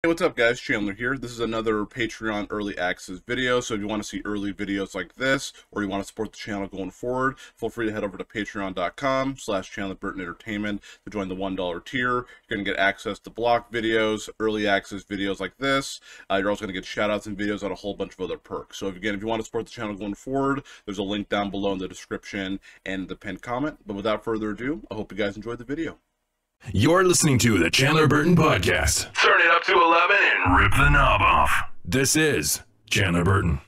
Hey, what's up guys, Chandler here. This is another Patreon early access video, so if you want to see early videos like this, or you want to support the channel going forward, feel free to head over to patreon.com/ChandlerBurtonEntertainment to join the $1 tier. You're going to get access to block videos, early access videos like this. You're also going to get shoutouts and videos on a whole bunch of other perks. So if you want to support the channel going forward, there's a link down below in the description and the pinned comment. But without further ado, I hope you guys enjoyed the video. You're listening to the Chandler Burton Podcast. Turn it up to 11 and rip the knob off. This is Chandler Burton.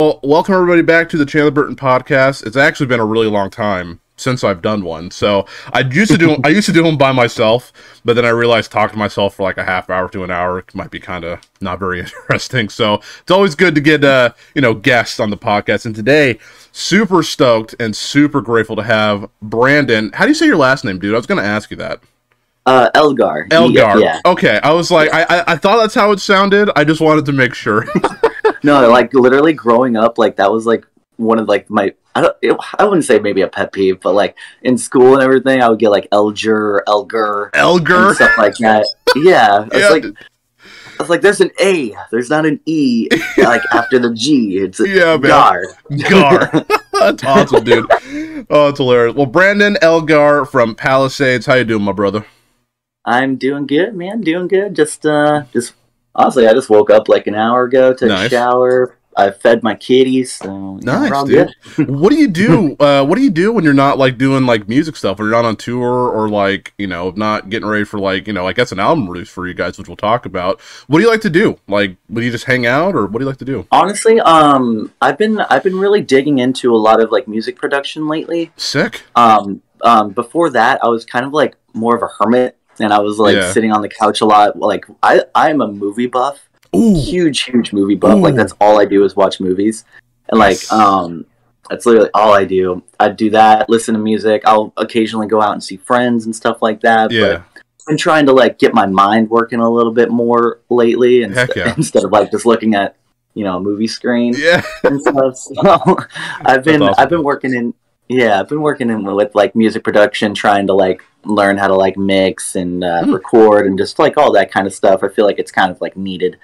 Well, welcome everybody back to the Chandler Burton Podcast. It's actually been a really long time since I've done one. So I used to do them by myself, but then I realized talking to myself for like a half hour to an hour might be kind of not very interesting. So it's always good to get guests on the podcast. And today, super stoked and super grateful to have Brandon. How do you say your last name, dude? I was going to ask you that. Elgar. Elgar. Yeah. Okay, I was like, I thought that's how it sounded. I just wanted to make sure. No, like literally growing up, like that was like one of like my I wouldn't say maybe a pet peeve, but like in school and everything, I would get like Elgar, and stuff like that. Yeah, I was like, there's an A, there's not an E, like after the G. It's Gar. Gar. That's awesome, dude. Oh, it's hilarious. Well, Brandon Elgar from Palisades, how you doing, my brother? I'm doing good, man. Doing good. Just honestly, I just woke up like an hour ago, took a shower. I fed my kitties, so nice, dude. What do you do? What do you do when you're not like doing like music stuff, or you're not on tour, or like not getting ready for like I guess an album release for you guys, which we'll talk about. What do you like to do? Like, do you just hang out, or what do you like to do? Honestly, I've been really digging into a lot of like music production lately. Sick. Before that, I was kind of like more of a hermit. And I was like sitting on the couch a lot. Like I'm a movie buff. Ooh. Huge movie buff. Ooh. Like that's all I do is watch movies. And like that's literally all I do. I do that, listen to music. I'll occasionally go out and see friends and stuff like that. Yeah. But I'm trying to like get my mind working a little bit more lately instead of like just looking at a movie screen. Yeah. And stuff. So I've been working in with like music production, trying to like learn how to like mix and record and just like all that kind of stuff. I feel like it's kind of like needed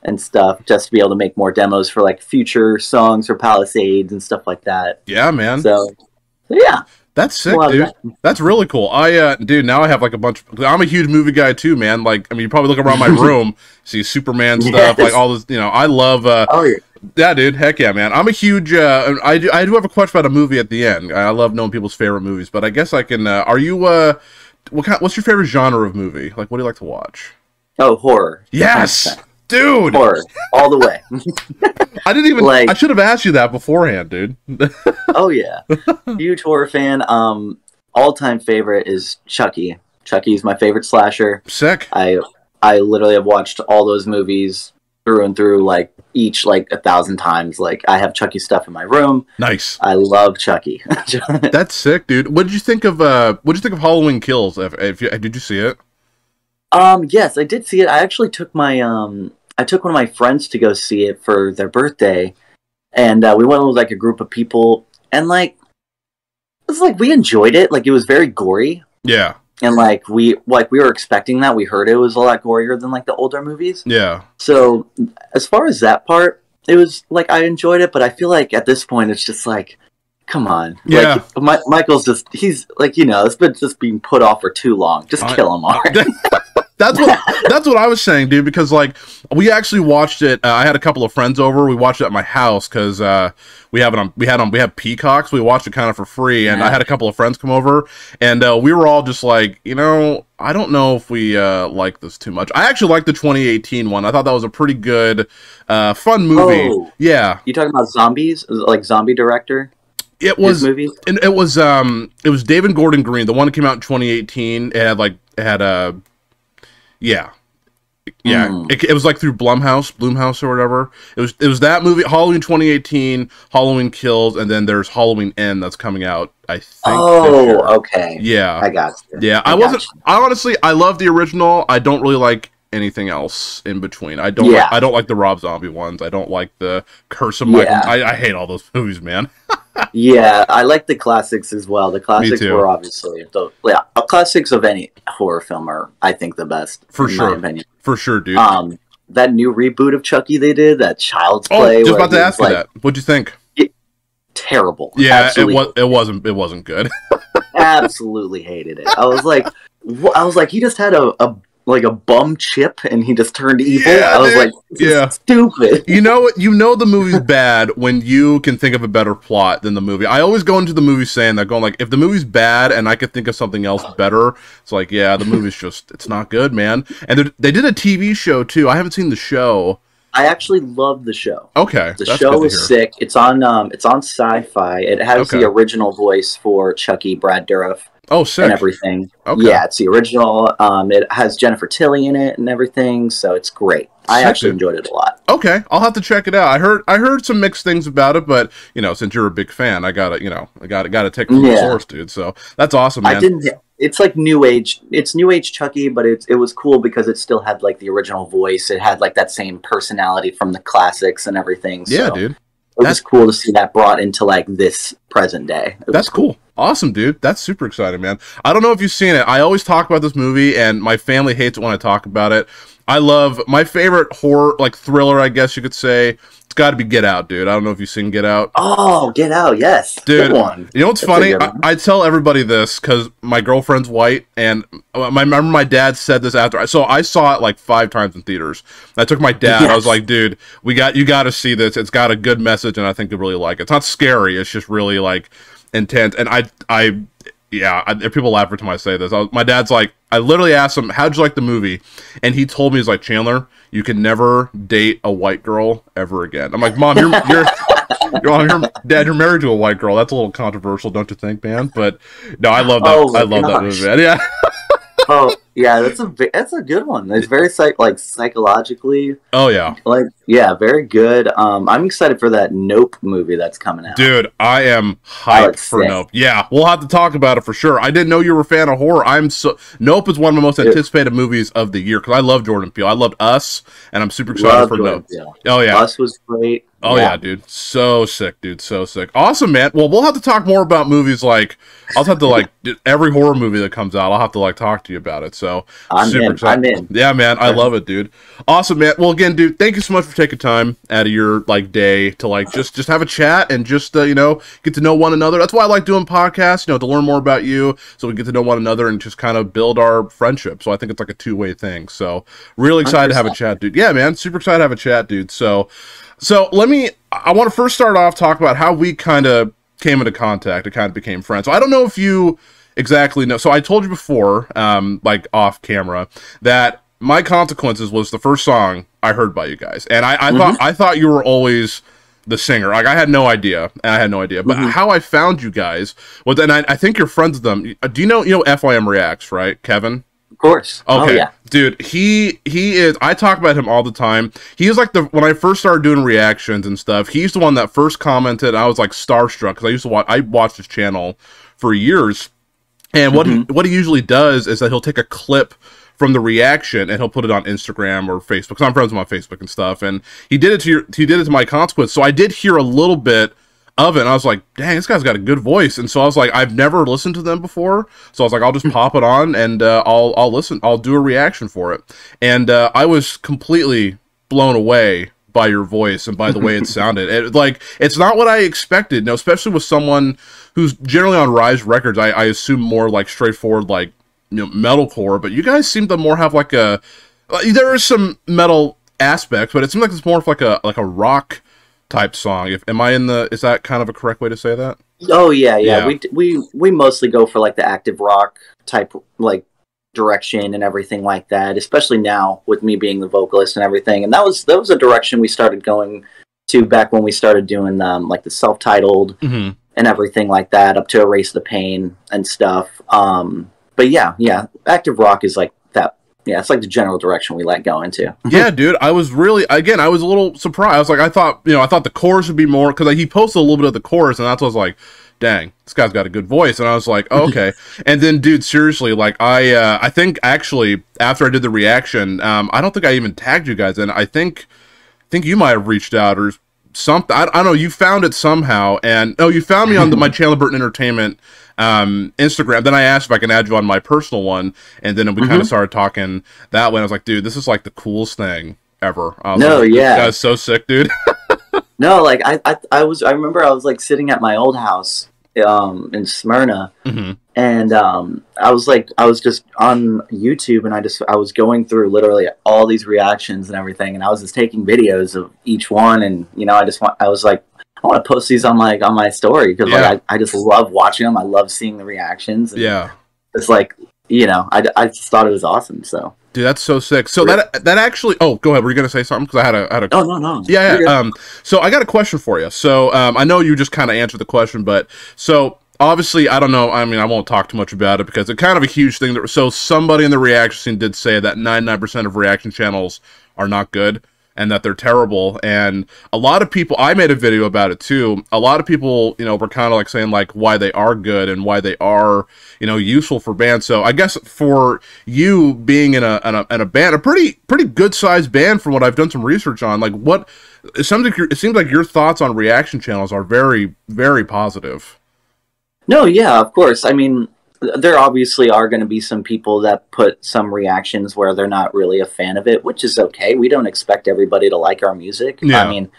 and stuff just to be able to make more demos for like future songs or Palisades and stuff like that. Yeah, man. So yeah. That's sick, dude. That's really cool. Dude, now I have like a bunch. I'm a huge movie guy too, man. Like, I mean, you probably look around my room, see Superman stuff, like all this. I love. Yeah, dude. Heck yeah, man. I'm a huge. I do have a question about a movie at the end. I love knowing people's favorite movies, but I guess I can. Are you? What's your favorite genre of movie? Like, what do you like to watch? Oh, horror. Yes. Dude, horror all the way. I didn't even. I should have asked you that beforehand, dude. Oh yeah, huge horror fan. All-time favorite is Chucky. Chucky is my favorite slasher. Sick. I literally have watched all those movies through and through, like each like 1,000 times. Like I have Chucky stuff in my room. Nice. I love Chucky. That's sick, dude. What did you think of Halloween Kills? Did you see it? Yes, I did see it. I actually took my I took one of my friends to go see it for their birthday, and we went with like a group of people, and like it was like we enjoyed it. Like it was very gory. Yeah. And like we were expecting that. We heard it was a lot gorier than like the older movies. Yeah. So as far as that part, it was like I enjoyed it, but I feel like at this point it's just like, come on. Yeah. Like Michael's he's like, it's been just being put off for too long. Just kill him already. That's what I was saying, dude. Because like we actually watched it. I had a couple of friends over. We watched it at my house because we have Peacocks. We watched it kind of for free, and I had a couple of friends come over, and we were all just like, you know, I don't know if we like this too much. I actually liked the 2018 one. I thought that was a pretty good, fun movie. Oh, yeah. You talking about zombies? Like zombie director? It was movies. And it was David Gordon Green, the one that came out in 2018. It was like through Blumhouse or whatever. It was that movie, Halloween 2018, Halloween Kills, and then there's Halloween End that's coming out, I think. Oh, okay. Yeah. I got you. Yeah, I honestly, I love the original. I don't really like anything else in between. I don't like the Rob Zombie ones. I don't like the Curse of Michael. I hate all those movies, man. Yeah, I like the classics as well. The classics were obviously classics of any horror film are, I think, the best. For sure. My opinion. For sure, dude. That new reboot of Chucky they did, that Child's Play. Just about to ask you that. What'd you think? Terrible. Yeah, it wasn't good. Absolutely hated it. I was like, he just had a bum chip and he just turned evil. Yeah, I was like, this is stupid. You know the movie's bad when you can think of a better plot than the movie. I always go into the movie saying that, going like, if the movie's bad and I could think of something else better, it's like, yeah, the movie's just, it's not good, man. And they did a TV show too. I haven't seen the show. I actually love the show. Okay. The show is sick. It's on Sci-Fi. It has the original voice for Chucky, Brad Dourif. Oh, sick. And everything. Okay. Yeah, it's the original. It has Jennifer Tilly in it and everything, so it's great. I actually enjoyed it a lot. Okay, I'll have to check it out. I heard some mixed things about it, but you know, since you're a big fan, I gotta take from the source, dude. So that's awesome, man. It's like new age. It's new age Chucky, but it was cool because it still had like the original voice. It had like that same personality from the classics and everything. So yeah, dude. It was cool to see that brought into like this present day. That's cool. Awesome, dude. That's super exciting, man. I don't know if you've seen it. I always talk about this movie, and my family hates it when I talk about it. I love my favorite horror, like thriller, I guess you could say. It's got to be Get Out, dude. I don't know if you've seen Get Out. Oh, Get Out, yes. Dude, good one. You know what's funny? I tell everybody this because my girlfriend's white, and I remember my dad said this after. So I saw it like 5 times in theaters. I took my dad. Yes. I was like, dude, you got to see this. It's got a good message, and I think you'll really like it. It's not scary. It's just really like intense. And people laugh every time I say this. My dad's like, I literally asked him, how'd you like the movie? And he told me, he's like, Chandler, you can never date a white girl ever again. I'm like, Mom, Dad, you're married to a white girl. That's a little controversial, don't you think, man? But no, I love that. I love that movie, man. Yeah. Oh yeah, that's a good one. It's very psychologically. Oh yeah. Very good. I'm excited for that Nope movie that's coming out. Dude, I am hyped for Nope. Yeah, we'll have to talk about it for sure. I didn't know you were a fan of horror. Nope is one of my most anticipated movies of the year because I love Jordan Peele. I loved Us, and I'm super excited for Nope. Oh yeah, Us was great. Oh yeah, dude. So sick, dude. So sick. Awesome, man. Well, we'll have to talk more about movies I'll have to every horror movie that comes out, I'll have to talk to you about it. So I'm in. Yeah, man. I love it, dude. Awesome, man. Well, again, dude, thank you so much for taking time out of your day to just have a chat and just get to know one another. That's why I like doing podcasts, to learn more about you so we get to know one another and just kind of build our friendship. So I think it's like a two-way thing. So really excited 100%. To have a chat, dude. Yeah, man. Super excited to have a chat, dude. So I want to first start off talk about how we kind of came into contact and kind of became friends. So I don't know if you exactly know. So I told you before, off camera, that My Consequences was the first song I heard by you guys. And I thought you were always the singer. I had no idea. But how I found you guys was, and I think you're friends with them. Do you know FYM Reacts, right? Kevin? Of course. Okay. Oh, yeah. Dude, he is, I talk about him all the time. He is when I first started doing reactions and stuff, he's the one that first commented, and I was starstruck because I watched his channel for years. And what he usually does is that he'll take a clip from the reaction and he'll put it on Instagram or Facebook, because I'm friends with him on Facebook and stuff. And he did it to My Consequence. So I did hear a little bit of it, and I was like, dang, this guy's got a good voice. And so I was like, I've never listened to them before, so I was like, I'll just pop it on and I'll listen, I'll do a reaction for it. And I was completely blown away by your voice and by the way it sounded. It's not what I expected, especially with someone who's generally on Rise Records. I assume more straightforward metalcore, but you guys seem to more have like a, there is some metal aspects, but it seems like it's more of like a rock type song. Am I in the, is that kind of a correct way to say that? Oh yeah. We mostly go for like the active rock type like direction and everything like that, especially now with me being the vocalist and everything. And that was a direction we started going to back when we started doing like the self-titled and everything like that, up to Erase the Pain and stuff. But yeah, active rock is like that. Yeah, it's like the general direction we let go into. Yeah, dude, I was really, again, I was a little surprised. I was like, I thought the chorus would be more, because he posted a little bit of the chorus, and that's what I was like, dang, this guy's got a good voice. And I was like, oh, okay. And then, dude, seriously, like, I think, actually, after I did the reaction, I don't think I even tagged you guys, and I think you might have reached out or something. I don't know, you found it somehow, and, you found me on my Chandler Burton Entertainment Instagram. Then I asked if I can add you on my personal one, and then we kind of started talking that way. I was like, dude, this is like the coolest thing ever. That was so sick, dude. No, like I remember I was like sitting at my old house in Smyrna, and I was just on YouTube, and I was going through literally all these reactions and everything, and I was just taking videos of each one, and I was like, I want to post these on my story, because like I just love watching them. I love seeing the reactions. And it's like, I just thought it was awesome. So, dude, that's so sick. So that actually, go ahead. Were you gonna say something? Because I had a. Oh no. Yeah. So I got a question for you. So I know you just kind of answered the question, but so obviously I don't know. I mean, I won't talk too much about it because it's kind of a huge thing. So somebody in the reaction scene did say that 99% of reaction channels are not good, and that they're terrible. And a lot of people, I made a video about it too, a lot of people, were kind of like saying like why they are good and why they are, useful for bands. So I guess for you being in a band, a pretty good sized band from what I've done some research on, like it seems like your thoughts on reaction channels are very, very positive. No, yeah, of course. I mean, there obviously are going to be some people that put some reactions where they're not really a fan of it, which is okay. We don't expect everybody to like our music. Yeah. I mean,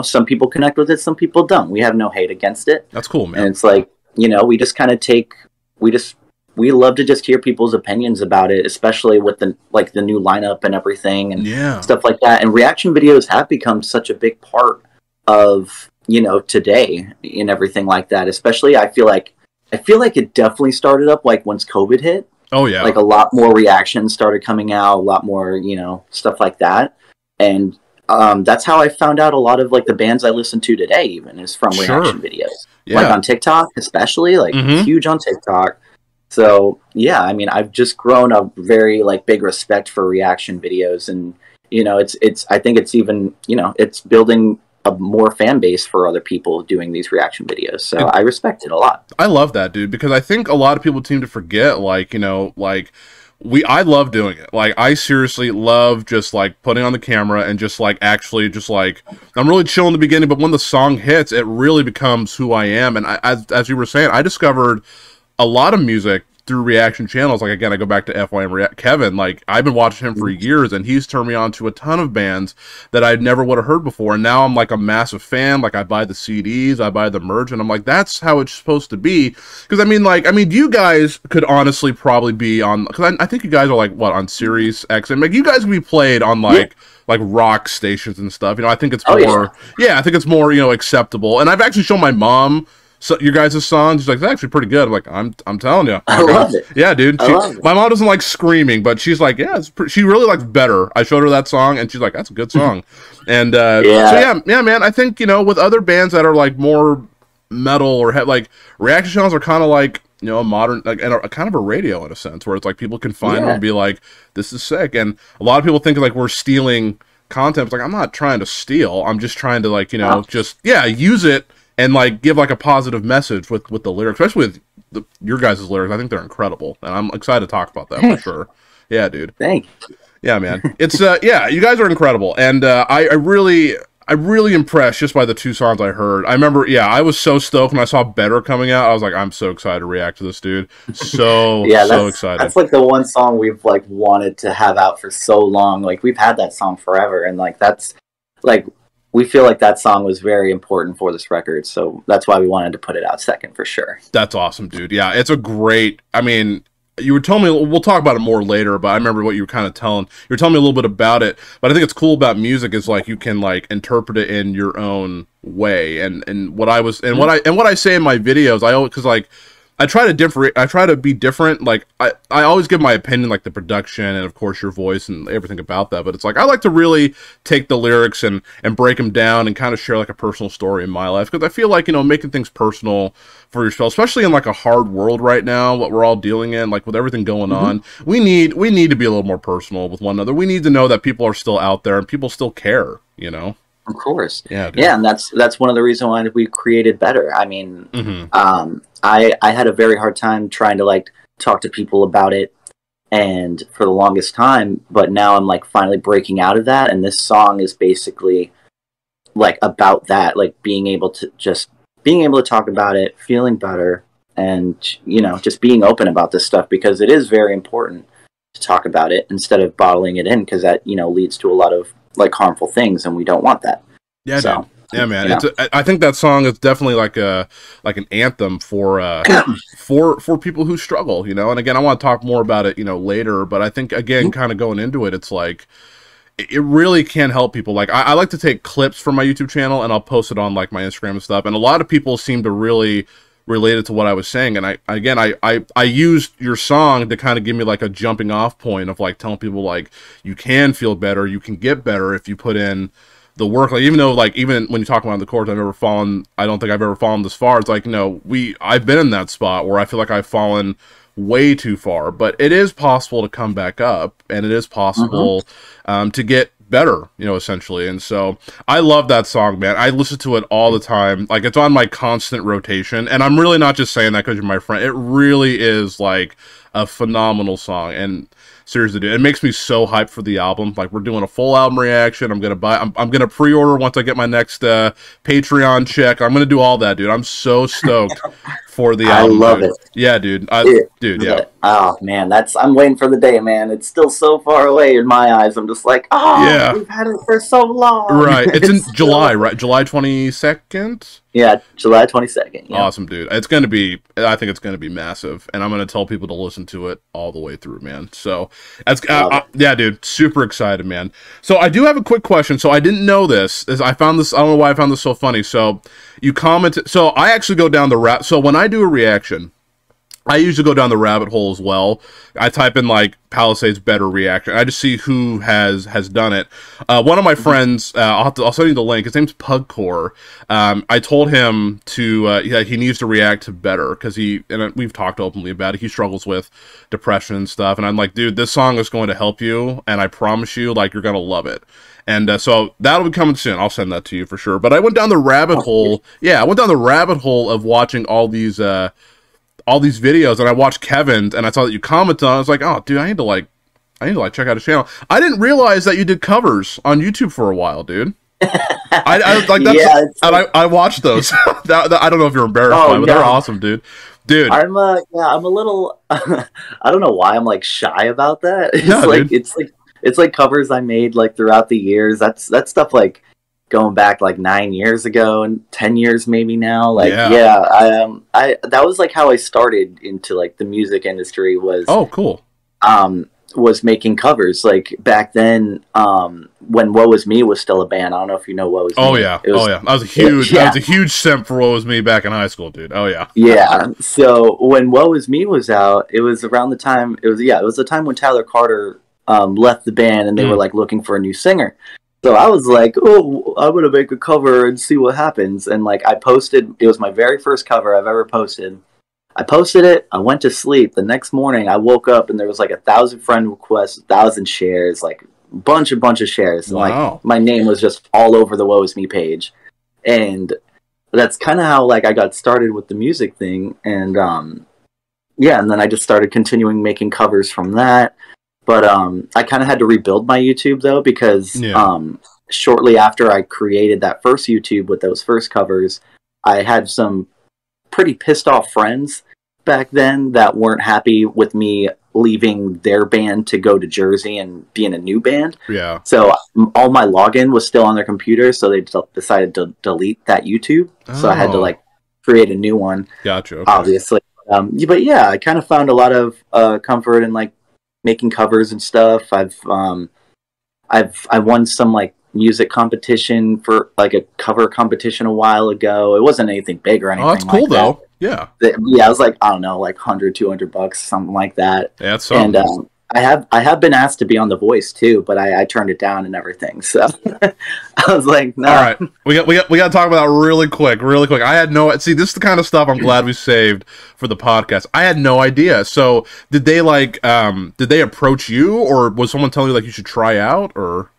some people connect with it, some people don't. We have no hate against it. That's cool, man. And it's like, we just kind of we love to just hear people's opinions about it, especially with the new lineup and everything and stuff like that. And reaction videos have become such a big part of, today and everything like that. Especially, I feel like it definitely started up like once COVID hit. Oh yeah. Like a lot more reactions started coming out, a lot more, stuff like that. And that's how I found out a lot of like the bands I listen to today even is from reaction videos. Yeah. Like on TikTok, especially, like huge on TikTok. So yeah, I mean, I've just grown a very like big respect for reaction videos, and it's I think it's even, it's building a more fan base for other people doing these reaction videos. So I respect it a lot. I love that, dude, because I think a lot of people seem to forget, I love doing it. Like, I seriously love just like putting on the camera and just like actually just like, I'm really chill in the beginning, but when the song hits, it really becomes who I am. And as you were saying, I discovered a lot of music through reaction channels. Like, again, I go back to FYM Kevin. Like, I've been watching him for years, and he's turned me on to a ton of bands that I never would have heard before. And now I'm like a massive fan. Like, I buy the CDs, I buy the merch, and I'm like, that's how it's supposed to be. Because I mean, you guys could honestly probably be on, because I think you guys are like, what, on Sirius XM? Like, you guys could be played on like rock stations and stuff. I think it's more, I think it's more, acceptable. And I've actually shown my mom your guys' songs. She's like, it's actually pretty good. I'm like, I'm telling you. I love it. Yeah, dude. My mom doesn't like screaming, but she's like, yeah, she really likes Better. I showed her that song, and she's like, that's a good song. And so yeah, man. I think with other bands that are like more metal or like reaction channels are kind of like a modern, like, and a kind of a radio in a sense, where it's like people can find them and be like, this is sick. And a lot of people think like we're stealing content. It's like, I'm not trying to steal. I'm just trying to like use it and like give like a positive message with the lyrics, especially with your guys' lyrics. I think they're incredible, and I'm excited to talk about that for sure. Yeah, dude. Thanks. Yeah, man. It's you guys are incredible, and I really impressed just by the two songs I heard. I remember, I was so stoked when I saw Better coming out. I was like, I'm so excited to react to this, dude. So so excited. That's like the one song we've like wanted to have out for so long. Like, we've had that song forever, and like that's like, we feel like that song was very important for this record, so that's why we wanted to put it out second for sure. That's awesome, dude. Yeah, it's a great, I mean, you were telling me, we'll talk about it more later, but I remember what you were kind of telling. You were telling me a little bit about it, but I think it's cool about music is like you can like interpret it in your own way. And what I was and what I say in my videos, I always, because like I try to be different. Like I always give my opinion, like the production and of course your voice and everything about that. But it's like I like to really take the lyrics and break them down and kind of share like a personal story in my life, because I feel like, you know, making things personal for yourself, especially in like a hard world right now, what we're all dealing in, like with everything going on, we need to be a little more personal with one another. We need to know that people are still out there and people still care, you know. Of course. Yeah, dude. Yeah, and that's one of the reasons why we created Better. I mean, I had a very hard time trying to like talk to people about it, and for the longest time, but now I'm like finally breaking out of that, and this song is basically like about that, like being able to talk about it, feeling better, and, you know, just being open about this stuff, because it is very important to talk about it instead of bottling it in, because that, you know, leads to a lot of like harmful things, and we don't want that. Yeah, so, dude. Yeah, man. Yeah. I think that song is definitely like an anthem for people who struggle, you know. And again, I want to talk more about it, you know, later. But I think again, kind of going into it, it's like it really can help people. Like I like to take clips from my YouTube channel and I'll post it on like my Instagram and stuff. And a lot of people seem to really relate it to what I was saying. And I used your song to kind of give me like a jumping off point of like telling people like you can feel better, you can get better if you put in the work. Like even though like even when you talk about the chords, I don't think I've ever fallen this far. It's like, you know, I've been in that spot where I feel like I've fallen way too far, but it is possible to come back up, and it is possible to get better, you know, essentially. And so I love that song, man. I listen to it all the time. Like it's on my constant rotation, and I'm really not just saying that because you're my friend. It really is like a phenomenal song. And seriously, dude, it makes me so hyped for the album. Like we're doing a full album reaction. I'm gonna pre-order once I get my next Patreon check. I'm gonna do all that, dude. I'm so stoked for the album. I love dude. it. Yeah, dude. Dude, yeah. Oh man, I'm waiting for the day, man. It's still so far away in my eyes. I'm just like, yeah, we've had it for so long. Right. It's in July, right? July 22nd. Yeah, July 22nd. Yeah. Awesome, dude. I think it's gonna be massive, and I'm gonna tell people to listen to it all the way through, man. So that's yeah, dude. Super excited, man. So I do have a quick question. So I didn't know this. I found this. I don't know why I found this so funny. So you commented. So I actually go down the so when I do a reaction, I usually go down the rabbit hole as well. I type in like Palisades Better reaction. I just see who has done it. One of my friends, I'll send you the link. His name's Pugcore. I told him to he needs to react to Better because we've talked openly about it. He struggles with depression and stuff, and I'm like, dude, this song is going to help you, and I promise you, like, you're gonna love it. And so that'll be coming soon. I'll send that to you for sure. But I went down the rabbit hole. Yeah, I went down the rabbit hole of watching all these videos, and I watched Kevin's, and I saw that you commented on it. I was like, oh, dude, I need to check out his channel. I didn't realize that you did covers on YouTube for a while, dude. I watched those. I don't know if you're embarrassed by it, but they're awesome, dude. I'm a little. I don't know why I'm like shy about that. It's like covers I made like throughout the years. That's stuff like going back like 9 years ago and 10 years maybe now. Like I that was like how I started into like the music industry was cool. Was making covers like back then when Woe Was Me was still a band. I don't know if you know Woe Was Me. I was a huge simp for Woe Was Me back in high school, dude. Yeah. So when Woe Was Me was out, it was around the time it was the time when Tyler Carter left the band, and they were like looking for a new singer. So I was like, oh, I'm going to make a cover and see what happens. And like I posted, it was my very first cover I've ever posted. I posted it, I went to sleep. The next morning I woke up and there was like 1,000 friend requests, 1,000 shares, like bunch of shares. And like my name was just all over the Woe Is Me page. And that's kind of how like I got started with the music thing. And and then I just started continuing making covers from that. But I kind of had to rebuild my YouTube, though, because shortly after I created that first YouTube with those first covers, I had some pretty pissed off friends back then that weren't happy with me leaving their band to go to Jersey and be in a new band. Yeah. So all my login was still on their computer, so they decided to delete that YouTube. So I had to like create a new one. Gotcha. Okay. Obviously. But yeah, I kind of found a lot of comfort in like making covers and stuff. I won some like music competition for like a cover competition a while ago. It wasn't anything big or anything. Oh, that's cool like though. That. Yeah. Yeah, I was like, I don't know, like $100-$200, something like that. Yeah, that's and I have been asked to be on The Voice too, but I turned it down and everything. So I was like, no. All right, we got to talk about that really quick. I had no see. This is the kind of stuff I'm glad we saved for the podcast. I had no idea. So did they did they approach you, or was someone telling you like you should try out, or?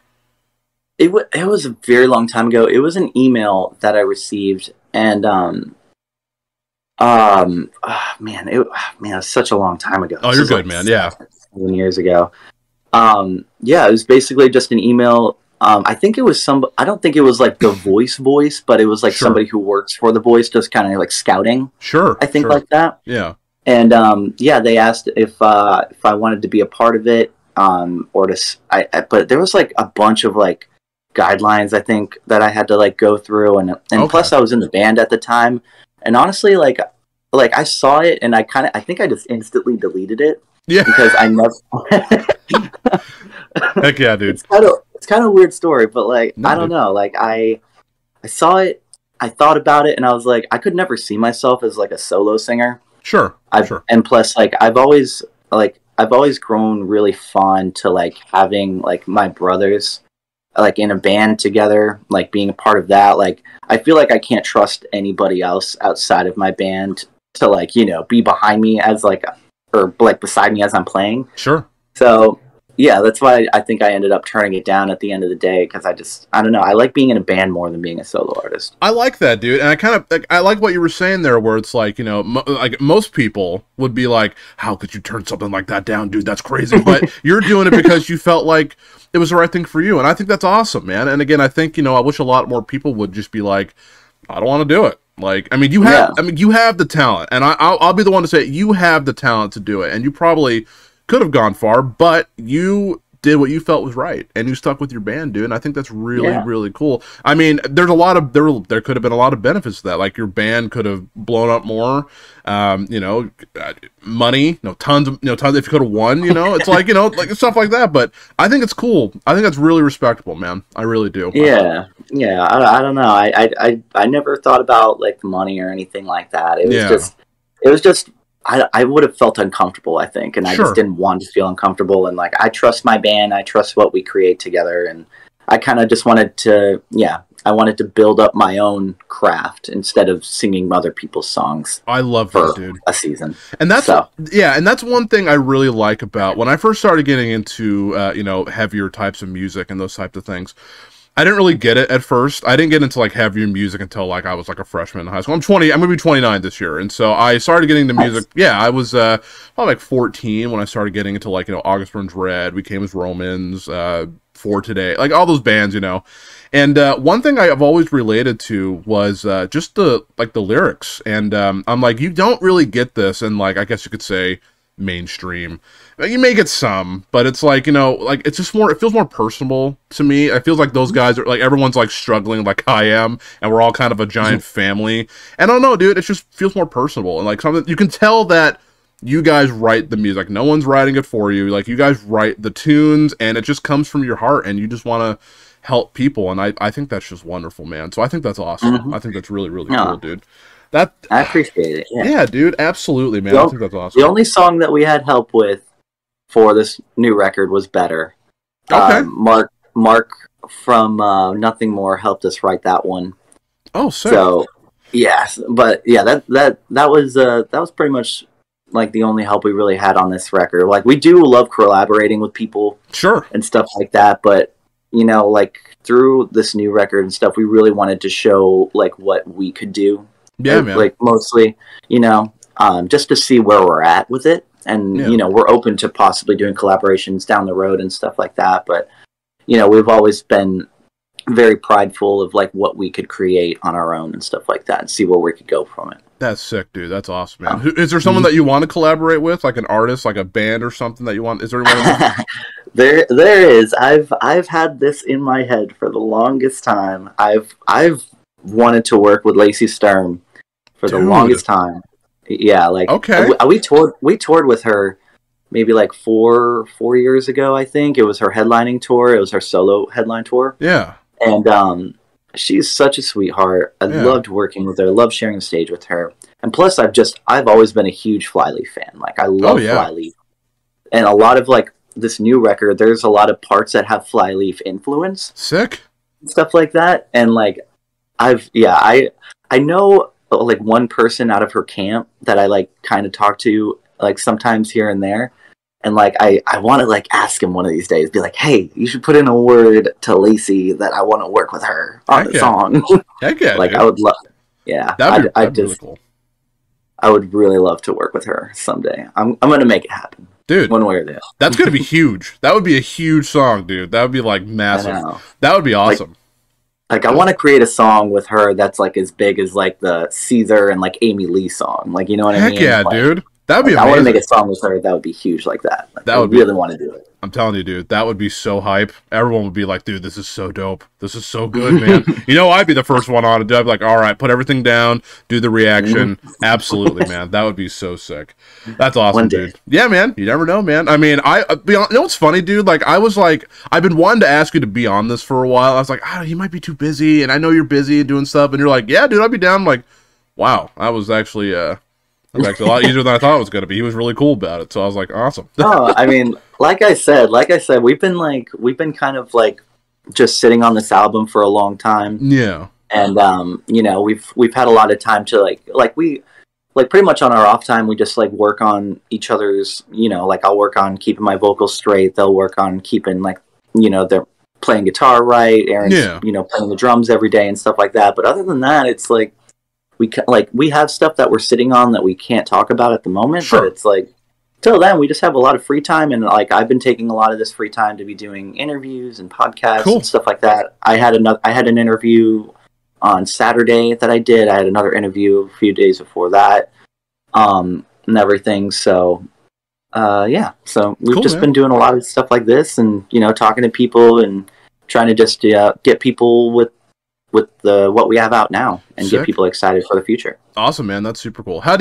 It was a very long time ago. It was an email that I received, and man, it was such a long time ago. Oh, you're good, man. Yeah. 7 years ago. Yeah, it was basically just an email. I think it was I don't think it was like the voice, but it was like somebody who works for The Voice, just kind of like scouting. Sure. I think like that. Yeah. And yeah, they asked if I wanted to be a part of it, or to. But there was like a bunch of like guidelines I think that I had to like go through, and plus I was in the band at the time, and honestly, like I saw it and I think I just instantly deleted it. Yeah, because I never. Heck yeah, dude! It's kind of a weird story, but like I don't know. Like I saw it, I thought about it, and I was like, I could never see myself as like a solo singer. Sure. And plus, like I've always grown really fond to like having like my brothers like in a band together, like being a part of that. Like I feel like I can't trust anybody else outside of my band to like be behind me as like. Or like beside me as I'm playing. Sure. So yeah, that's why I think I ended up turning it down at the end of the day, because I don't know, I like being in a band more than being a solo artist. I like that, dude, and I like what you were saying there, where it's like like most people would be like, how could you turn something like that down, dude? That's crazy. But you're doing it because you felt like it was the right thing for you, and I think that's awesome, man. And again, I think I wish a lot more people would just be like, I don't want to do it. Like, I mean, you have the talent, and I'll be the one to say you have the talent to do it, and you probably could have gone far, but you did what you felt was right, and you stuck with your band, dude. And I think that's really, really cool. I mean, there's a lot of there could have been a lot of benefits to that. Like your band could have blown up more, money, tons if you could have won, it's like like stuff like that. But I think it's cool. I think that's really respectable, man. I really do. Yeah. I don't know. I never thought about like the money or anything like that. It was just. I would have felt uncomfortable, I think, and I just didn't want to feel uncomfortable. And like, I trust my band, I trust what we create together, and I kind of just wanted to, I wanted to build up my own craft instead of singing other people's songs. I love that, dude. A season, and that's and that's one thing I really like about when I first started getting into heavier types of music and those types of things. I didn't really get it at first. I didn't get into like heavier music until like I was like a freshman in high school. I'm going to be 29 this year. And so I started getting into music. Yeah, I was probably like 14 when I started getting into like, August Burns Red, We Came as Romans, For Today, like all those bands, And one thing I've always related to was just the lyrics. And I'm like, you don't really get this in like, I guess you could say mainstream. You may get some, but it's like, like it's just more, it feels more personable to me. It feels like those guys are like, everyone's like struggling like I am, and we're all kind of a giant family. And I don't know, dude, it just feels more personable. And like something, you can tell that you guys write the music. No one's writing it for you. Like you guys write the tunes, and it just comes from your heart, and you just want to help people. And I think that's just wonderful, man. So I think that's awesome. I think that's really, really cool, dude. I appreciate it. Yeah, dude, absolutely, man. I think that's awesome. The only song that we had help with for this new record was Better. Okay. Mark from Nothing More helped us write that one. Oh, sick. So yes, but yeah, that was pretty much like the only help we really had on this record. Like we do love collaborating with people, and stuff like that, but like through this new record and stuff, we really wanted to show like what we could do. Yeah, man. Like mostly, just to see where we're at with it. And, we're open to possibly doing collaborations down the road and stuff like that. But, we've always been very prideful of like what we could create on our own and stuff like that, and see where we could go from it. That's sick, dude. That's awesome, man. Is there someone that you want to collaborate with, like an artist, like a band or something that you want? Is there anyone? There is. I've had this in my head for the longest time. I've wanted to work with Lacey Sturm for the longest time. Yeah, like okay, we toured with her maybe like four years ago. I think it was her headlining tour. It was her solo headline tour. Yeah, and she's such a sweetheart. I loved working with her. Loved sharing the stage with her. And plus, I've always been a huge Flyleaf fan. Like I love Flyleaf, and a lot of like this new record. There's a lot of parts that have Flyleaf influence. Sick Stuff like that, and like I know like one person out of her camp that I like kind of talk to like sometimes here and there, and like I want to like ask him one of these days, be like, hey, you should put in a word to Lacey that I want to work with her on the song. Heck yeah, like dude. I would love, that'd be really cool. I would really love to work with her someday. I'm gonna make it happen, dude. One way or the other. That's gonna be huge. That would be a huge song, dude. That would be like massive. That would be awesome. Like I want to create a song with her that's like as big as like the Caesar and like Amy Lee song. Like, you know what I mean? Heck yeah, like, dude. That would be like, amazing. I want to make a song with her that would be huge like that. Like, I really want to do it. I'm telling you, dude, that would be so hype. Everyone would be like, dude, this is so dope. This is so good, man. You know, I'd be the first one on it. I'd be like, all right, put everything down, do the reaction. Absolutely, man. That would be so sick. That's awesome, dude. Yeah, man. You never know, man. I mean, you know what's funny, dude? Like, I've been wanting to ask you to be on this for a while. I was like, you might be too busy, and I know you're busy and doing stuff. And you're like, yeah, dude, I'd be down. I'm like, wow, that was actually a lot easier than I thought it was going to be. He was really cool about it. So I was like, awesome. Oh, I mean, like I said, we've been kind of like just sitting on this album for a long time. Yeah. And, you know, we've had a lot of time to like pretty much on our off time, we just like work on each other's, you know, like I'll work on keeping my vocals straight. They'll work on keeping like, you know, they're playing guitar right. Aaron's, you know, playing the drums every day and stuff like that. But other than that, it's like, we have stuff that we're sitting on that we can't talk about at the moment, but it's like till then we just have a lot of free time, and like I've been taking a lot of this free time to be doing interviews and podcasts and stuff like that. I had an interview on Saturday that I did. I had another interview a few days before that, and everything. So so we've just been doing a lot of stuff like this, and you know, talking to people and trying to just get people with what we have out now and get people excited for the future. Awesome, man. That's super cool. So I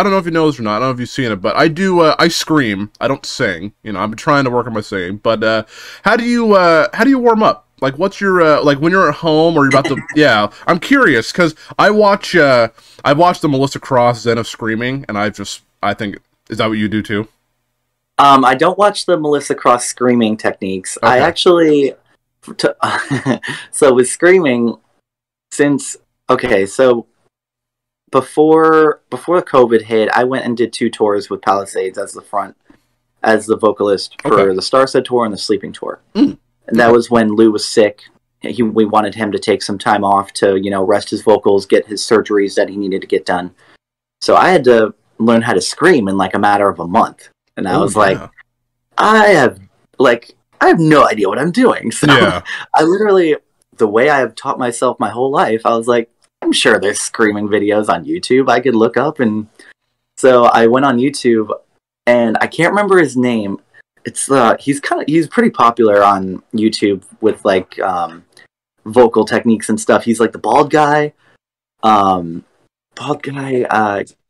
don't know if you know this or not. I don't know if you've seen it, but I scream. I don't sing. You know, I've been trying to work on my singing, but how do you warm up? Like, what's your like when you're at home or you're about to? Yeah, I'm curious because I watched the Melissa Cross Zen of Screaming, and I think, is that what you do too? I don't watch the Melissa Cross screaming techniques. Okay. I actually. So with screaming, so before COVID hit, I went and did 2 tours with Palisades as the vocalist for the Starset tour and the Sleeping tour. And that was when Lou was sick. We wanted him to take some time off to, you know, rest his vocals, get his surgeries that he needed to get done. So I had to learn how to scream in like a matter of a month. And I was like, I have no idea what I'm doing. So I literally, the way I have taught myself my whole life, I was like, I'm sure there's screaming videos on YouTube I could look up. And so I went on YouTube, and I can't remember his name. It's he's pretty popular on YouTube with like vocal techniques and stuff. He's like the bald guy.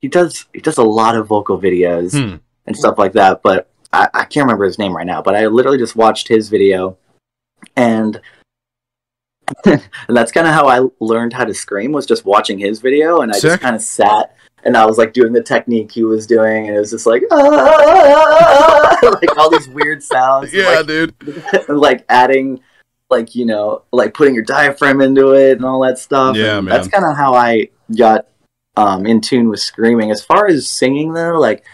He does a lot of vocal videos and stuff like that, but I can't remember his name right now, but I literally just watched his video, and that's kind of how I learned how to scream, was just watching his video, and I just kind of sat, and I was like doing the technique he was doing, and it was just like, like all these weird sounds. Yeah, like, dude. Like adding, like, you know, like putting your diaphragm into it and all that stuff. Yeah, man. That's kind of how I got in tune with screaming. As far as singing, though, like,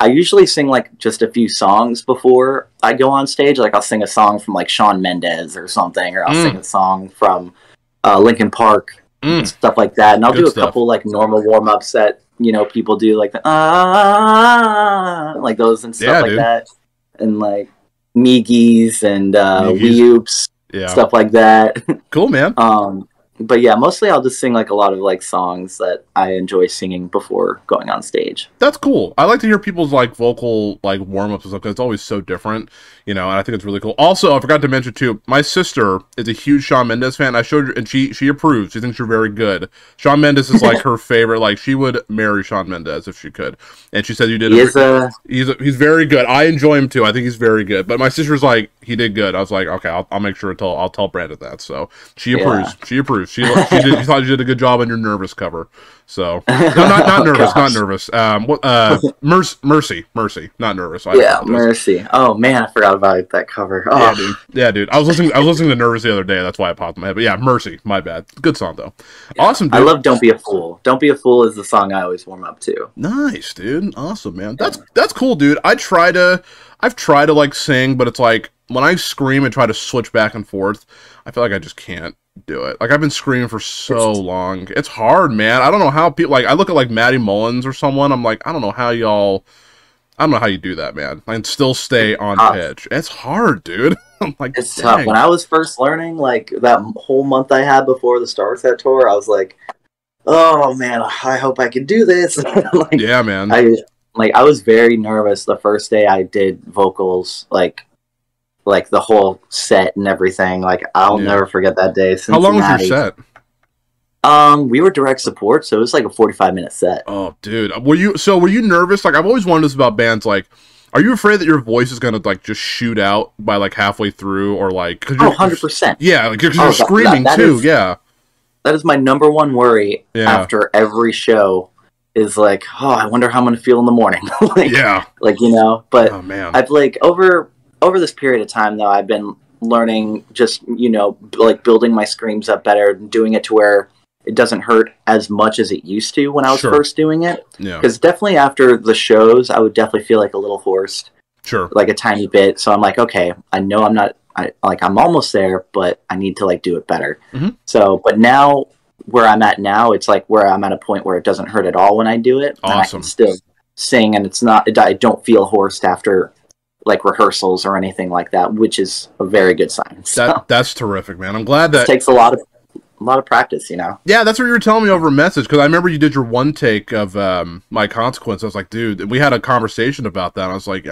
I usually sing like just a few songs before I go on stage. Like I'll sing a song from like Shawn Mendes or something, or I'll sing a song from Linkin Park and stuff like that. And I'll do a couple like normal warm ups that, you know, people do, like the like those and stuff like that, and like Miggies and Wee Oops, stuff like that. Cool, man. but yeah, mostly I'll just sing like a lot of like songs that I enjoy singing before going on stage. That's cool. I like to hear people's like vocal like warm-ups and stuff because it's always so different, you know, and I think it's really cool. Also, I forgot to mention too, my sister is a huge Shawn Mendes fan. I showed her, and she approves. She thinks you're very good. Shawn Mendes is like her favorite. Like, she would marry Shawn Mendes if she could. And she said you did. He's very good. I enjoy him too. I think he's very good. But my sister's like, he did good. I was like, okay, I'll make sure I'll tell Brandon that. So she approves. Yeah. She approves. She thought you did a good job on your Nervous cover. So no, not nervous, not nervous. Mercy, not nervous. Mercy. Oh man, I forgot about that cover. Oh. Yeah, dude. I was listening to Nervous the other day. That's why it popped in my head. But yeah, Mercy. My bad. Good song though. Yeah. Awesome, dude. I love "Don't Be a Fool." "Don't Be a Fool" is the song I always warm up to. Nice, dude. Awesome, man. That's cool, dude. I've tried to like sing, but it's like when I scream and try to switch back and forth, I feel like I just can't do it. Like, I've been screaming for so long. It's hard, man. I don't know how people, like, I look at like Maddie Mullins or someone, I'm like, I don't know how you do that, man. And still stay on pitch. It's hard, dude. I'm like, it's tough. When I was first learning, like that whole month I had before the Star Wars tour, I was like, oh man, I hope I can do this. Like, yeah, man. I was very nervous the first day I did vocals, like the whole set and everything. Like, I'll never forget that day. How long was your set? We were direct support, so it was like a 45-minute set. Oh, dude. Were you nervous? Like, I've always wondered this about bands. Like, are you afraid that your voice is gonna like just shoot out by like halfway through, or like? 100%. Yeah, like you're screaming too. Yeah. That is my number one worry after every show. Is like, oh, I wonder how I'm gonna feel in the morning. Like, you know. But oh, man. I've like over this period of time, though, I've been learning just, you know, like building my screams up better and doing it to where it doesn't hurt as much as it used to when I was first doing it. Yeah. Because definitely after the shows, I would definitely feel like a little hoarse. Sure. Like a tiny bit. So I'm like, okay, I know I'm almost there, but I need to like do it better. Mm-hmm. So, but now where I'm at now, it's like where I'm at a point where it doesn't hurt at all when I do it. Awesome. And I can still sing, and I don't feel hoarse after like rehearsals or anything like that, which is a very good sign. So, that's terrific, man. I'm glad that it takes a lot of practice, you know. Yeah, that's what you were telling me over a message, because I remember you did your one take of My Consequence. I was like, dude, we had a conversation about that. I was like,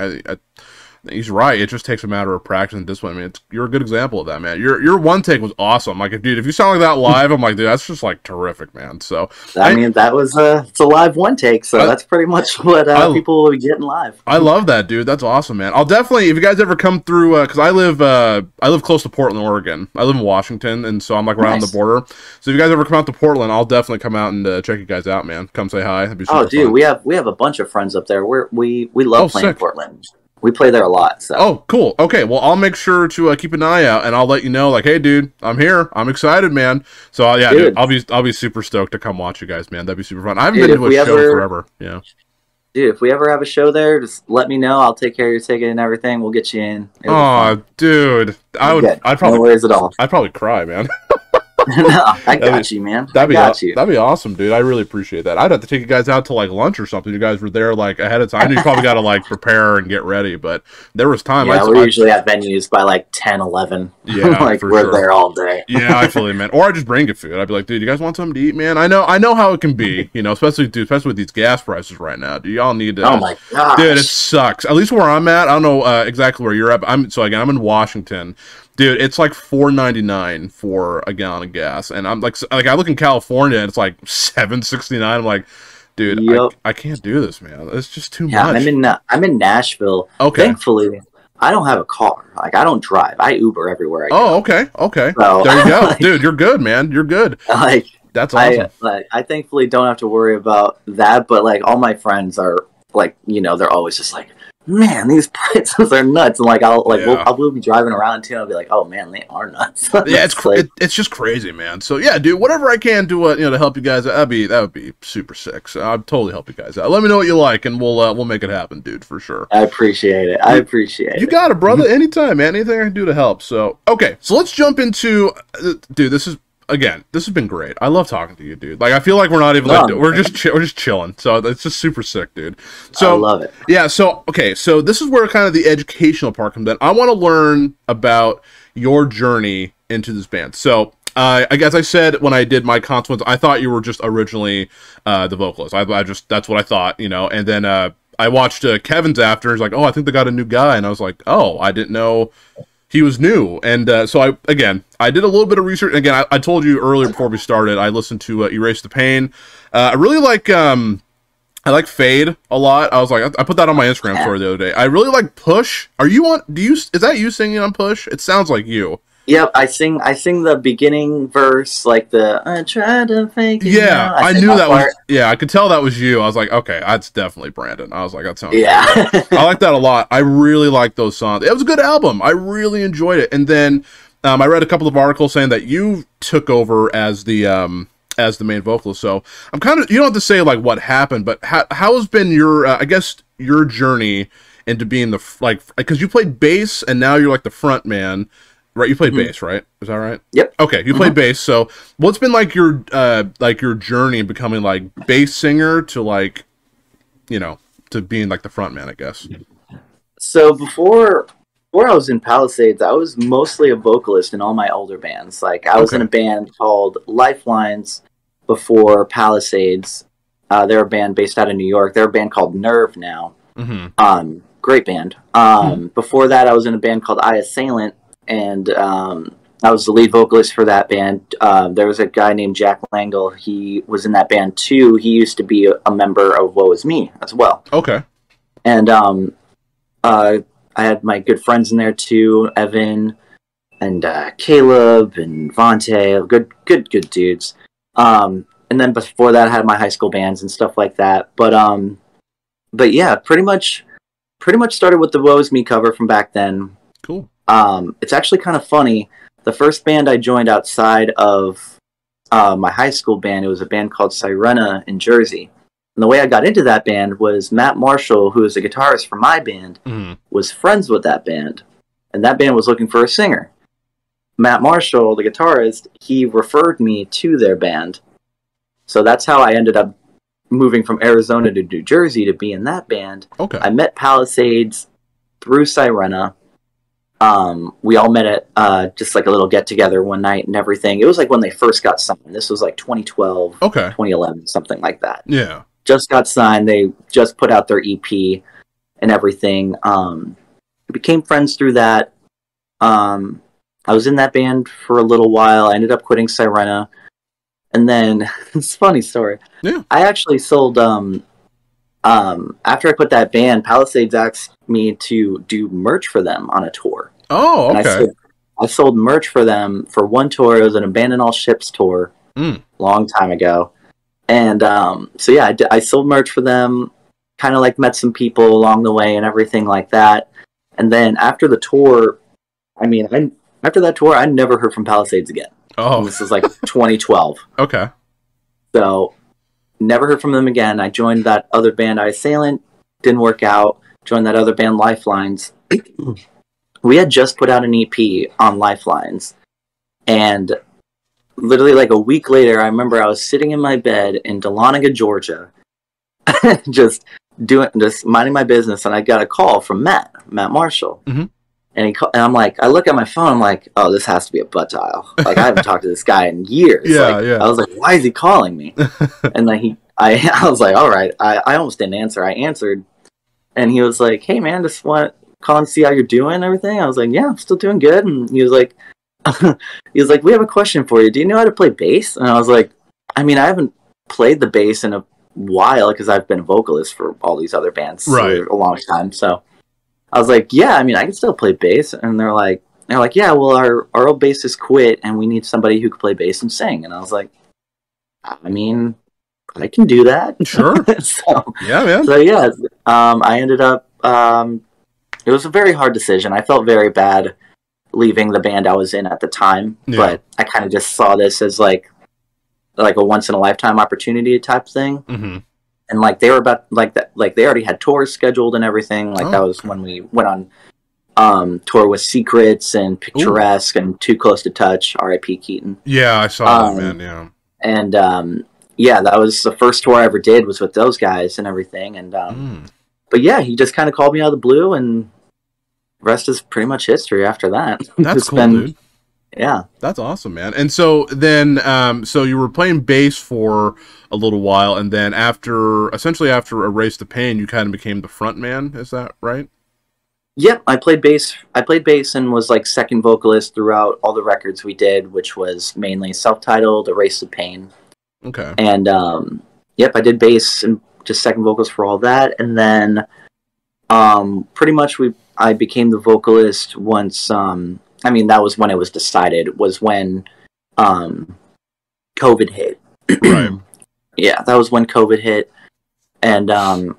he's right. It just takes a matter of practice and discipline. I mean, you're a good example of that, man. Your one take was awesome. Like, if you sound like that live, I'm like, dude, that's just like terrific, man. So I mean, that was it's a live one take, so that's pretty much what people will be getting live. I love that, dude. That's awesome, man. I'll definitely, if you guys ever come through, because I live close to Portland, Oregon. I live in Washington, and so I'm like right on the border. So if you guys ever come out to Portland, I'll definitely come out and check you guys out, man. Come say hi. That'd be super fun. we have a bunch of friends up there. We love playing sick. Portland. We play there a lot. So. Oh, cool. Okay, well, I'll make sure to keep an eye out, and I'll let you know. Like, hey, dude, I'm here. I'm excited, man. So yeah, dude, I'll be super stoked to come watch you guys, man. That'd be super fun. I haven't been to a show forever. Yeah. Dude, if we ever have a show there, just let me know. I'll take care of your ticket and everything. We'll get you in. Oh, dude, I'd probably no worries at all. I'd probably cry, man. No, I got you, man. That'd be awesome, dude. I really appreciate that. I'd have to take you guys out to like lunch or something. You guys were there like ahead of time. I know you probably got to like prepare and get ready, but there was time. Yeah, we usually have venues by like 10, 11. Yeah, like we're there all day. Yeah, I feel you, man. Or I just bring you food. I'd be like, dude, you guys want something to eat, man? I know how it can be, you know, especially with these gas prices right now. Do y'all need to? Oh my gosh, dude, it sucks. At least where I'm at, I don't know exactly where you're at. I'm in Washington. Dude, it's like $4.99 for a gallon of gas, and I'm like I look in California, and it's like $7.69. I'm like, dude, I can't do this, man. It's just too much. I'm in Nashville. Okay. Thankfully, I don't have a car. Like, I don't drive. I Uber everywhere I go. Oh, okay. So, there you go, like, dude. You're good, man. You're good. Like, that's awesome. I thankfully don't have to worry about that. But like, all my friends are like, you know, they're always just like, man, these prices are nuts. And like, we'll be driving around too, and I'll be like, oh man, they are nuts. Yeah, it's just crazy, man. So yeah, dude, whatever I can do, to help you guys out, that would be super sick. So I'd totally help you guys out. Let me know what you like, and we'll make it happen, dude, for sure. I appreciate it. You got it, brother. Anytime, man. Anything I can do to help. So okay, so let's jump into, dude. This has been great. I love talking to you, dude. Like, I feel like we're not even we're just chilling. So it's just super sick, dude. So I love it. Yeah. So okay. So this is where kind of the educational part comes in. I want to learn about your journey into this band. So I guess I said when I did my consequence, I thought you were just originally the vocalist. I just that's what I thought, you know. And then I watched Kevin's after. He's like, oh, I think they got a new guy, and I was like, oh, I didn't know he was new. And so I did a little bit of research. Again, I told you earlier before we started, I listened to Erase the Pain. I really like I like Fade a lot. I was like, I put that on my Instagram story the other day. I really like Push. Are you on? Is that you singing on Push? It sounds like you. Yep, I sing the beginning verse, like the I try to fake it. Yeah, I knew that was. Yeah, I could tell that was you. I was like, okay, that's definitely Brandon. I was like, that sounds. Yeah, I like that a lot. I really like those songs. It was a good album. I really enjoyed it. And then I read a couple of articles saying that you took over as the main vocalist. So I'm kind of, you don't have to say like what happened, but how has been your I guess your journey into being the because you played bass and now you're like the front man. Right, you played bass, right? Is that right? Yep. Okay, you played bass. So, what's been like your journey in becoming like bass singer to like, you know, to being like the front man, I guess. So before I was in Palisades, I was mostly a vocalist in all my older bands. Like I was in a band called Lifelines before Palisades. They're a band based out of New York. They're a band called Nerve now. Great band. Before that, I was in a band called I Assailant. And I was the lead vocalist for that band. There was a guy named Jack Langle. He was in that band too. He used to be a member of Woe Is Me as well. Okay. And I had my good friends in there too, Evan and Caleb and Vontae, good dudes. And then before that, I had my high school bands and stuff like that. But yeah, pretty much started with the Woe Is Me cover from back then. Cool. It's actually kind of funny. The first band I joined outside of my high school band, it was a band called Sirena in Jersey. And the way I got into that band was Matt Marshall, who was a guitarist for my band, was friends with that band. And that band was looking for a singer. Matt Marshall, the guitarist, he referred me to their band. So that's how I ended up moving from Arizona to New Jersey to be in that band. Okay. I met Palisades through Sirena. We all met at just like a little get together one night and everything. It was like when they first got signed. This was like 2012, 2011, something like that. Yeah. Just got signed. They just put out their EP and everything. We became friends through that. I was in that band for a little while. I ended up quitting Sirena. And then, it's a funny story. Yeah. I actually sold, after I quit that band, Palisades asked me to do merch for them on a tour. Oh, okay. And I sold merch for them for one tour. It was an Abandon All Ships tour, long time ago. And so yeah, I sold merch for them, kind of like met some people along the way and everything like that. And then after the tour, after that tour, I never heard from Palisades again. Oh. And this was like 2012. Okay. So never heard from them again. I joined that other band, I Assailant. Didn't work out. Joined that other band, Lifelines. We had just put out an EP on Lifelines. And literally like a week later, I remember I was sitting in my bed in Dahlonega, Georgia, just minding my business. And I got a call from Matt Marshall. And I'm like, I look at my phone, I'm like, oh, this has to be a butt dial. Like, I haven't talked to this guy in years. Yeah. I was like, why is he calling me? And then I was like, all right. I almost didn't answer. I answered. And he was like, hey, man, just want to call and see how you're doing and everything. I was like, yeah, I'm still doing good. And he was like, we have a question for you. Do you know how to play bass? And I was like, I haven't played the bass in a while because I've been a vocalist for all these other bands for a long time. So I was like, yeah, I can still play bass. And they're like, yeah, well, our old bassist quit and we need somebody who can play bass and sing. And I was like, I can do that. Sure. So, yeah, man. So yeah, I ended up, it was a very hard decision. I felt very bad leaving the band I was in at the time, but I kind of just saw this as like a once in a lifetime opportunity type thing. And like they were about like that, like they already had tours scheduled and everything. Like that was when we went on tour with Secrets and Picturesque and Too Close to Touch, R.I.P. Keaton. Yeah, I saw that, man. Yeah. And yeah, that was the first tour I ever did was with those guys and everything. And but yeah, he just kind of called me out of the blue, and the rest is pretty much history after that. That's cool, dude. Yeah. That's awesome, man. And so then, so you were playing bass for a little while, and then essentially after Erase the Pain, you kind of became the front man. Is that right? Yep, I played bass. I played bass and was like second vocalist throughout all the records we did, which was mainly self-titled, Erase the Pain. Okay. And yep, I did bass and just second vocals for all that, and then pretty much I became the vocalist once. I mean, that was when it was decided. Was when COVID hit. Right. Yeah, that was when COVID hit, and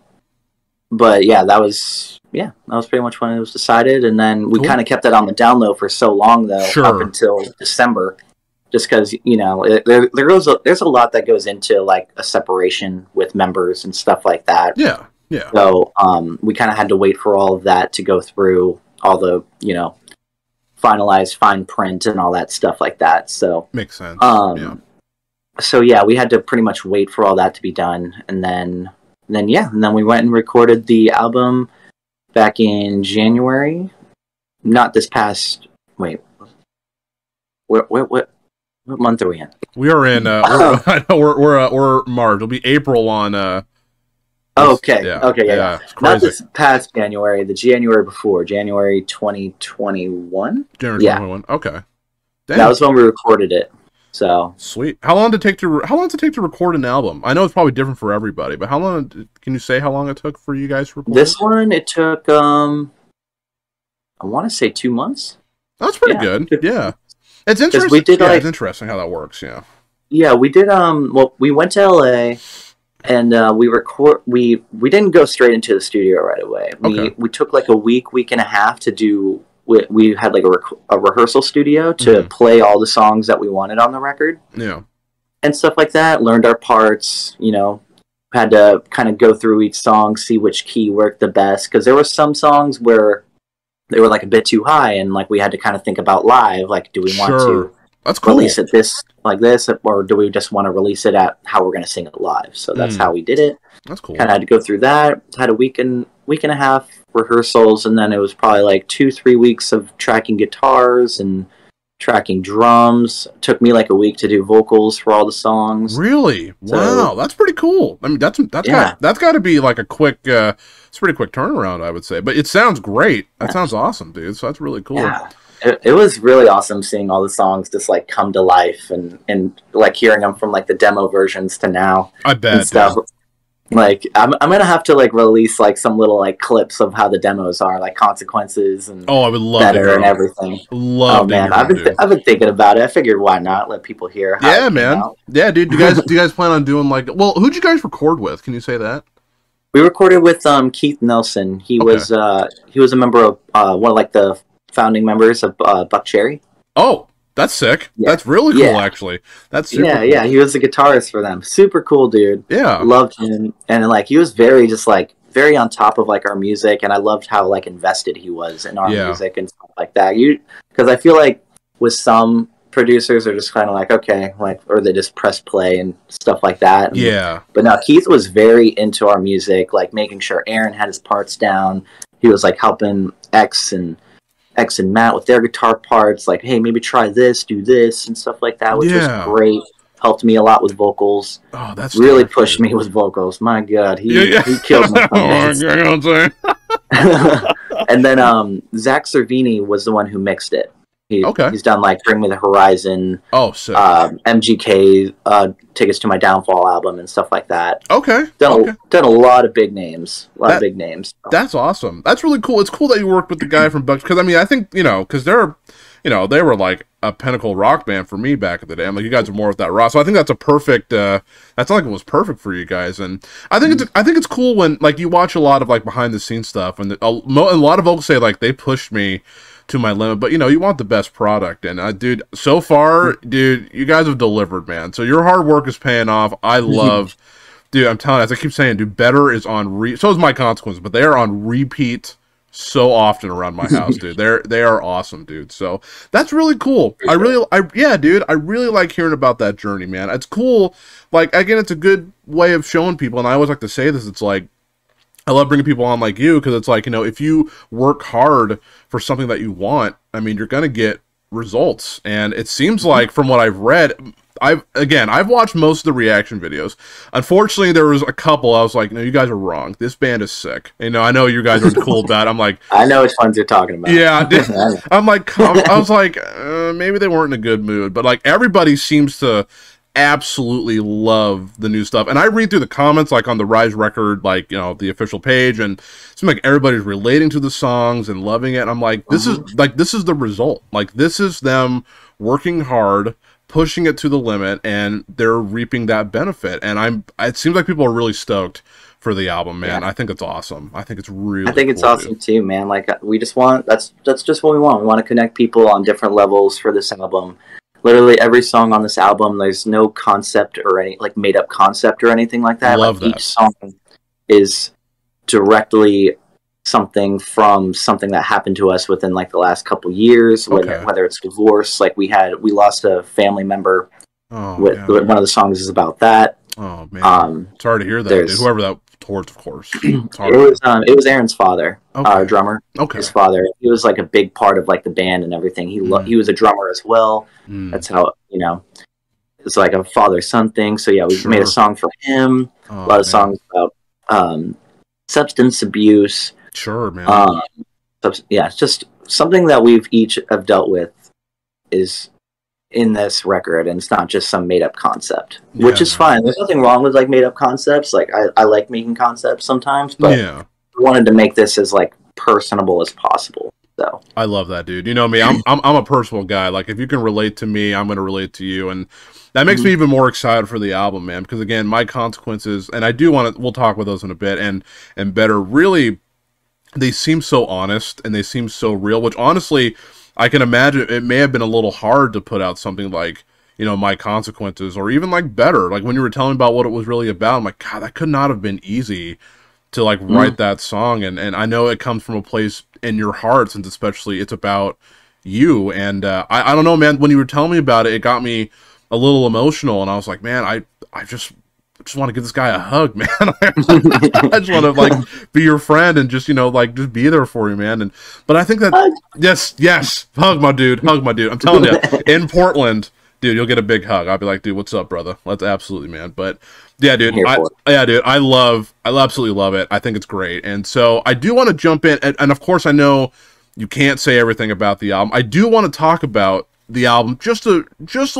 but yeah, that was pretty much when it was decided, and then we kind of kept it on the down low for so long, though, up until December, just because there's a lot that goes into like a separation with members and stuff like that. Yeah, yeah. So we kind of had to wait for all of that to go through, all the finalized fine print and all that stuff like that. So makes sense. Yeah. So yeah, we had to pretty much wait for all that to be done, and then we went and recorded the album back in January. Not this past. Wait, what month are we in? We are in. We're March. It'll be April on. Okay. Yeah, okay. Yeah. Not this past January. The January before, January 2021. January 2021. Okay. Dang. That was when we recorded it. So sweet. How long did it take to record an album? I know it's probably different for everybody, but can you say how long it took for you guys to record? This one, it took I want to say 2 months. That's pretty good. Yeah. It's interesting. It's interesting how that works, yeah. Yeah, we did well, we went to LA and we didn't go straight into the studio right away. We took like a week and a half to do. We had like a rehearsal studio to play all the songs that we wanted on the record. Yeah. And stuff like that. Learned our parts, had to kind of go through each song, see which key worked the best. Because there were some songs where they were like a bit too high, and like we had to kind of think about live. Like, do we want to release it like this, or do we just want to release it at how we're going to sing it live? So that's how we did it. That's cool. Kind of had to go through that. Had a week and a half rehearsals, and then it was probably like 2-3 weeks of tracking guitars and tracking drums. It took me like a week to do vocals for all the songs. Really? Wow, that's pretty cool. I mean, that's got to be like a quick, it's a pretty quick turnaround, I would say. But it sounds great. That sounds awesome, dude. So that's really cool. Yeah. It was really awesome seeing all the songs just like come to life and like hearing them from like the demo versions to now. I bet. Stuff. Like I'm gonna have to like release like some little like clips of how the demos are, like Consequences and I would love Better and everything. Man, I've been thinking about it. I figured why not let people hear how it man out. Yeah, dude. Do you guys plan on doing like, well, who'd you guys record with? Can you say that? We recorded with Keith Nelson. He was a member of one of like the founding members of Buck Cherry. Oh, that's sick. Yeah. That's really cool, actually. That's super cool. Yeah. He was a guitarist for them. Super cool dude. Yeah, loved him, and like he was very on top of like our music, and I loved how like invested he was in our music and stuff like that. Because I feel like with some producers are just kind of like okay, like, or they just press play and stuff like that. But no, Keith was very into our music, like making sure Aaron had his parts down. He was like helping X and Matt with their guitar parts, like, hey, maybe try this, do this, and stuff like that, which was great. Helped me a lot with vocals. Oh, that's really pushed me with vocals. My God, he killed me. And then Zach Cervini was the one who mixed it. He's done like Bring Me the Horizon. Oh, sick. MGK, Tickets to My Downfall album and stuff like that. Done a lot of big names. Big names. That's awesome. That's really cool. It's cool that you worked with the guy from Bucks, because I mean, I think because they were like a pinnacle rock band for me back in the day. I'm like, you guys are more with that rock, so I think that's a perfect. That's like it was perfect for you guys, and I think it's cool when like you watch a lot of like behind the scenes stuff, and a lot of folks say like they pushed me to my limit, but you want the best product, and dude, so far, dude, you guys have delivered, man. So your hard work is paying off. I love, dude. I'm telling you, as I keep saying, dude, Better is on so is My Consequences, but they are on repeat so often around my house, dude. They are awesome, dude. So that's really cool. I really like hearing about that journey, man. It's cool. Like again, it's a good way of showing people, and I always like to say this. It's like, I love bringing people on like you, because it's like, if you work hard for something that you want, I mean, you're going to get results. And it seems like, from what I've read, I've watched most of the reaction videos. Unfortunately, there was a couple I was like, no, you guys are wrong. This band is sick. You know, I know you guys are cool about it. I'm like, I know which ones you're talking about. Yeah, I'm like, I was like, maybe they weren't in a good mood, but like everybody seems to absolutely love the new stuff. And I read through the comments, like on the Rise Record, like, you know, the official page, and it seems like everybody's relating to the songs and loving it. And I'm like, this is the result. Like, this is them working hard, pushing it to the limit, and they're reaping that benefit. And it seems like people are really stoked for the album, man. Yeah. I think it's awesome. I think it's really it's awesome too, man. Like, we just want, that's just what we want. We want to connect people on different levels for this album. Literally every song on this album, there's no concept or any like made up concept or anything like that. Love that. Each song is directly something from something that happened to us within like the last couple years, whether it's divorce. Like we lost a family member. One of the songs is about that. Oh man, sorry to hear that, dude. Whoever that towards, of course. It was Aaron's father, our drummer. Okay. His father. He was like a big part of like the band and everything. He was a drummer as well. That's how, you know, it's like a father-son thing. So yeah, we made a song for him. A lot of songs about substance abuse. Sure, man. It's just something that we've each have dealt with is in this record, and it's not just some made-up concept, which is fine. There's nothing wrong with like made-up concepts. Like I like making concepts sometimes, but I wanted to make this as like personable as possible. So I love that, dude. You know me, I'm a personal guy. Like, if you can relate to me, I'm gonna relate to you, and that makes me even more excited for the album, man. Because again, My Consequences, and I do want to. We'll talk about those in a bit, and Better. Really, they seem so honest and they seem so real. Which honestly, I can imagine it may have been a little hard to put out something like, you know, My Consequences, or even like Better. Like when you were telling about what it was really about, I'm like, God, that could not have been easy to like write that song. And I know it comes from a place in your heart, since especially it's about you. And I don't know, man, when you were telling me about it, it got me a little emotional, and I was like, man, I just want to give this guy a hug, man. I just want to like be your friend and just, you know, like just be there for you, man. But I think that yes, hug my dude. I'm telling you, in Portland, dude, you'll get a big hug. I'll be like, dude, what's up, brother? Let's absolutely, man. But yeah, dude, I absolutely love it. I think it's great. And so I do want to jump in, and of course I know you can't say everything about the album. I do want to talk about the album just a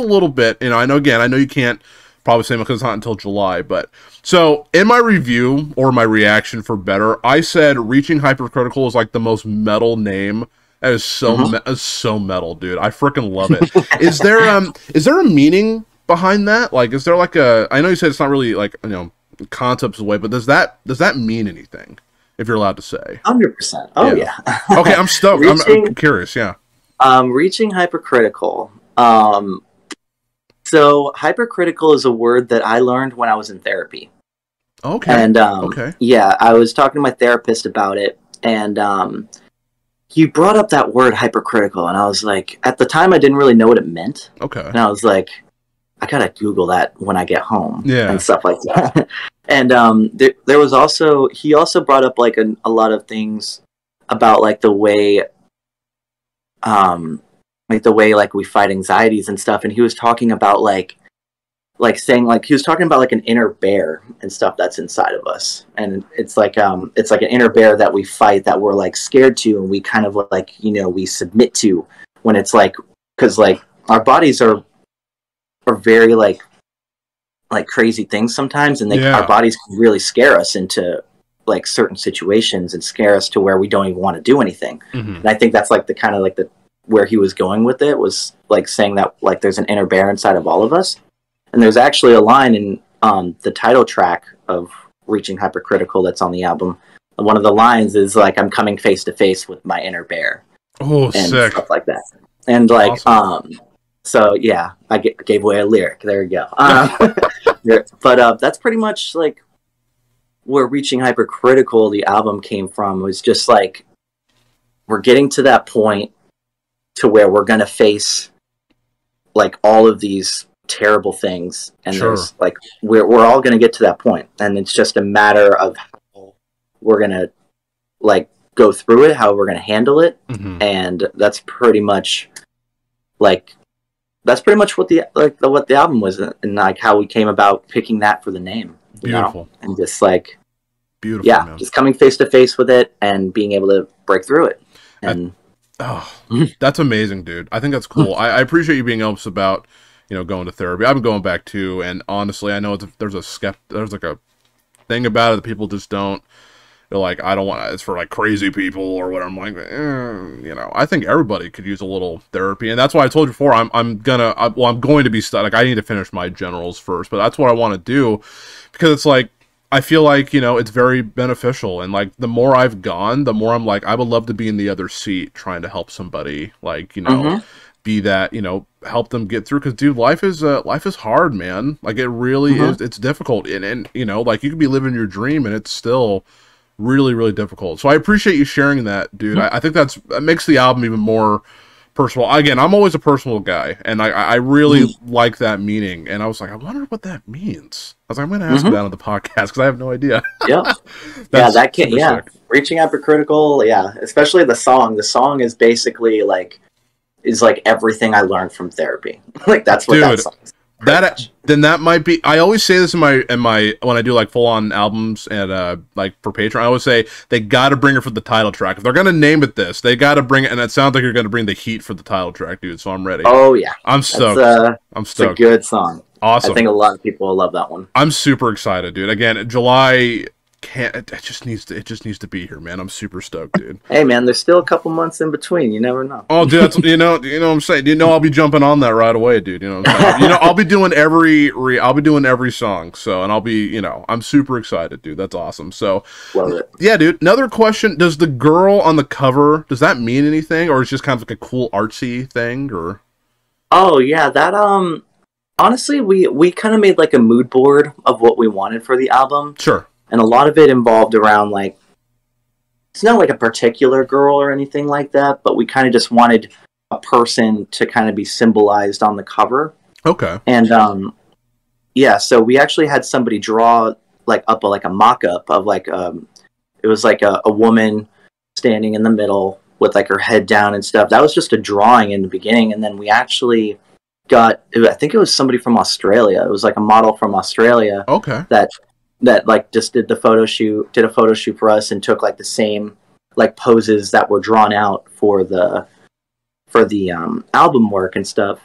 little bit. You know, I know you can't probably say because it's not until July, but so in my review or my reaction for Better, I said Reaching Hypercritical is like the most metal name. That is so metal, dude. I freaking love it. Is there a meaning behind that? Like, is there like I know you said it's not really like, you know, concepts away, but does that mean anything? If you're allowed to say. 100%. Oh yeah. Okay, I'm stoked. I'm curious. Yeah. Reaching Hypercritical. So hypercritical is a word that I learned when I was in therapy. Okay. And yeah, I was talking to my therapist about it, and he brought up that word hypercritical, and I was like, at the time I didn't really know what it meant. Okay. And I was like, I gotta Google that when I get home. Yeah. And stuff like that. And there was also, he also brought up like a lot of things about like the way like we fight anxieties and stuff, and he was talking about like saying like he was talking about like an inner bear and stuff that's inside of us, and it's like an inner bear that we fight, that we're like scared to, and we kind of like, you know, we submit to, when it's like, because like our bodies are very like crazy things sometimes, and our bodies can really scare us into like certain situations and scare us to where we don't even want to do anything. And I think that's like the kind of like the where he was going with it, was like saying that like there's an inner bear inside of all of us. And there's actually a line in the title track of Reaching Hypercritical that's on the album. One of the lines is like, I'm coming face to face with my inner bear. Oh, and sick. Stuff like that. And like, awesome. So yeah, I gave away a lyric. There we go. But that's pretty much like where Reaching Hypercritical, the album, came from. Was just like, we're getting to that point to where we're going to face like all of these terrible things, and there's like we're all going to get to that point, and it's just a matter of how we're going to like go through it, how we're going to handle it. And that's pretty much like that's pretty much what the album was, and like how we came about picking that for the name. Beautiful. And just like beautiful. Yeah, man. just coming face to face with it and being able to break through it. And that's amazing, dude. I think that's cool. I appreciate you being honest about, going to therapy. I've been going back too, and honestly, I know there's like a thing about it that people just don't. They're like, I don't want it's for like crazy people or what. I'm like, I think everybody could use a little therapy, and that's why I told you before. I'm going to be stuck. Like, I need to finish my generals first, but that's what I want to do, because it's like I feel like it's very beneficial, and like the more I've gone, the more I'm like I would love to be in the other seat trying to help somebody, like be that help them get through, because dude, life is hard, man. Like it really is. It's difficult, and like you could be living your dream and it's still really, really difficult. So I appreciate you sharing that, dude. I think that makes the album even more personal. Again, I'm always a personal guy, and I really like that meaning. And I was like, I wonder what that means. I was like, I'm going to ask that on the podcast because I have no idea. Yeah, reaching hypercritical. Yeah, especially the song. The song is basically like everything I learned from therapy. Like that's what that song is. That might be. I always say this in my when I do like full on albums and like for Patreon. I always say they got to bring it for the title track. If they're gonna name it this, they got to bring it. And it sounds like you're gonna bring the heat for the title track, dude. So I'm ready. Oh yeah, I'm stoked. I'm stoked. It's a good song. Awesome. I think a lot of people will love that one. I'm super excited, dude. Again, July. It just needs to be here, man. I'm super stoked, dude. Hey, man, there's still a couple months in between. You never know. Oh, dude, that's, what I'm saying. I'll be jumping on that right away, dude. You know what I'm saying? I'll be doing every song. So, and I'll be, I'm super excited, dude. That's awesome. So, love it. Yeah, dude. Another question: does the girl on the cover, does that mean anything, or is it just kind of like a cool artsy thing, or? Oh yeah, that honestly, we kind of made like a mood board of what we wanted for the album. Sure. And a lot of it involved around, like, it's not like a particular girl or anything like that, but we kind of just wanted a person to kind of be symbolized on the cover. Okay. And, so we actually had somebody draw, like, up a mock-up of, like, it was like a woman standing in the middle with, like, her head down and stuff. That was just a drawing in the beginning, and then we actually got, I think it was somebody from Australia. It was, like, a model from Australia. Okay. That like just did a photo shoot for us and took like the same like poses that were drawn out for the album work and stuff.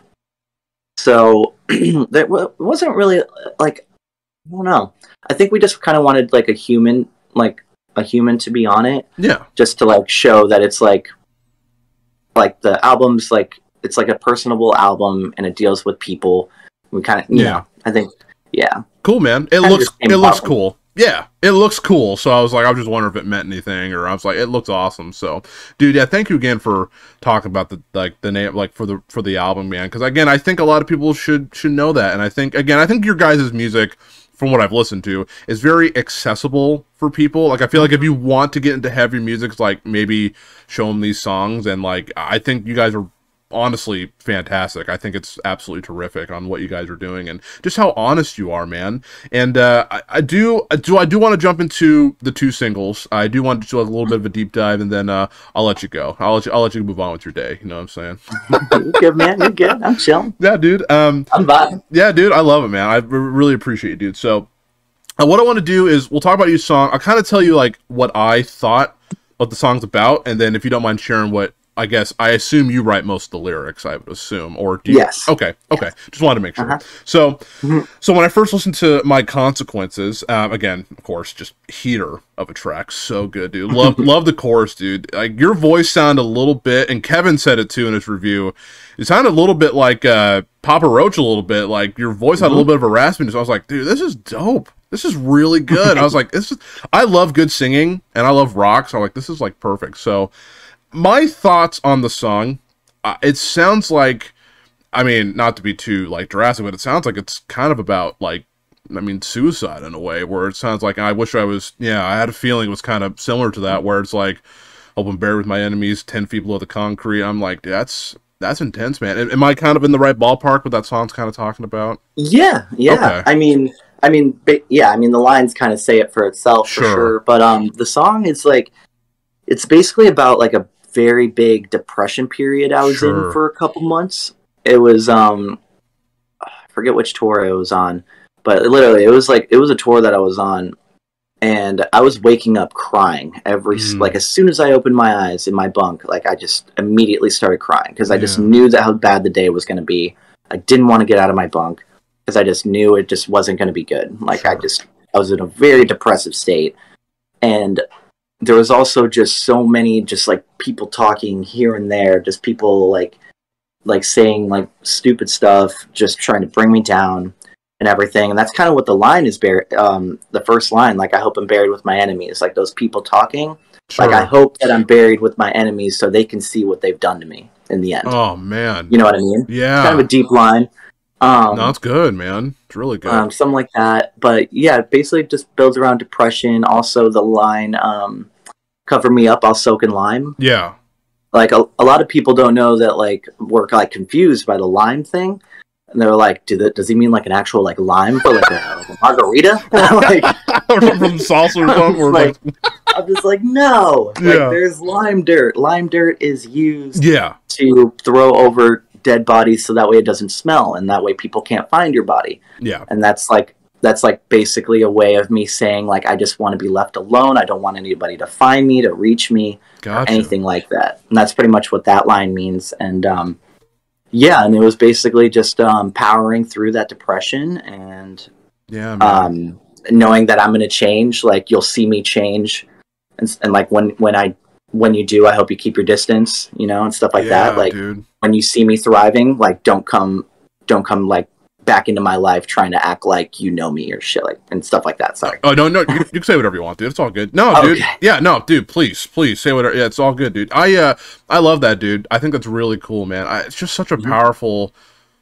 So that wasn't really like, I don't know. I think we just kind of wanted like a human to be on it. Yeah. Just to like show that it's like the album's like, it's like a personable album and it deals with people. We kind of, you know, I think, yeah. Cool, man. It looks cool. Yeah, it looks cool. So I was just wondering if it meant anything, or I was like, it looks awesome. So, dude, yeah, thank you again for talking about the name, like for the album, man. Because again, I think a lot of people should know that, and I think your guys' music, from what I've listened to, is very accessible for people. Like, I feel like if you want to get into heavy music, it's like maybe show them these songs, and like I think you guys are honestly fantastic. I think it's absolutely terrific on what you guys are doing and just how honest you are, man. And I do want to jump into the two singles. I do want to do a little bit of a deep dive, and then I'll let you go. I'll let you move on with your day. You know what I'm saying? You're good, man. You're good. I'm chilling. Yeah, dude. I'm vibing. Yeah, dude. I love it, man. I really appreciate you, dude. So what I want to do is we'll talk about each song. I'll kind of tell you like what I thought what the song's about, and then if you don't mind sharing what, I assume you write most of the lyrics, I would assume, or do you? Yes. Okay. Just wanted to make sure. So when I first listened to My Consequences, again, of course, just heater of a track, so good, dude. Love the chorus, dude. Like, your voice sounded a little bit, and Kevin said it too in his review. It sounded a little bit like Papa Roach, a little bit like your voice had a little bit of a raspiness. So I was like, dude, this is dope. This is really good. I was like, I love good singing and I love rock, so I'm like, this is like perfect. So my thoughts on the song, it sounds like, I mean, not to be too like drastic, but it sounds like it's kind of about like, I mean, suicide in a way, where it sounds like I wish I was, I had a feeling it was kind of similar to that, where it's like, open bear with my enemies, 10 feet below the concrete. I'm like, that's intense, man. Am I kind of in the right ballpark what that song's kind of talking about? Yeah. Okay. I mean, the lines kind of say it for itself, for sure. But the song is like, it's basically about like a very big depression period I was in for a couple months. it was I forget which tour it was on, but literally it was a tour that I was on, and I was waking up crying like as soon as I opened my eyes in my bunk, like I just immediately started crying because I just knew that how bad the day was going to be. I didn't want to get out of my bunk because I just knew it just wasn't going to be good. Like I was in a very depressive state, and there was also just so many just like people talking here and there, just people like saying like stupid stuff, just trying to bring me down and everything. And that's kind of what the line is buried. The first line, like, I hope I'm buried with my enemies, like those people talking. Sure. Like, I hope that I'm buried with my enemies so they can see what they've done to me in the end. Oh man. You know what I mean? Yeah. It's kind of a deep line. No, it's good, man. It's really good. Something like that. But yeah, it basically just builds around depression. Also the line, cover me up, I'll soak in lime. Yeah. Like a lot of people don't know that, like, we're like confused by the lime thing, and they're like, does he mean like an actual like lime for like a margarita? Like from salsa or something? I'm just like, no. Like, there's lime dirt. Lime dirt is used to throw over dead bodies so that way it doesn't smell, and that way people can't find your body. Yeah. And that's like basically a way of me saying, like, I just want to be left alone. I don't want anybody to find me, to reach me, or anything like that. And that's pretty much what that line means. And and it was basically just powering through that depression and knowing that I'm going to change. Like, you'll see me change, and like when you do, I hope you keep your distance, you know, and stuff like that. Like, dude, when you see me thriving, like, don't come like back into my life trying to act like you know me or shit, like, and stuff like that. Sorry. Oh, no, you can say whatever you want, dude. It's all good. No, dude. Okay. Yeah, no, dude, please say whatever. Yeah, it's all good, dude. I love that, dude. I think that's really cool, man. It's just such a powerful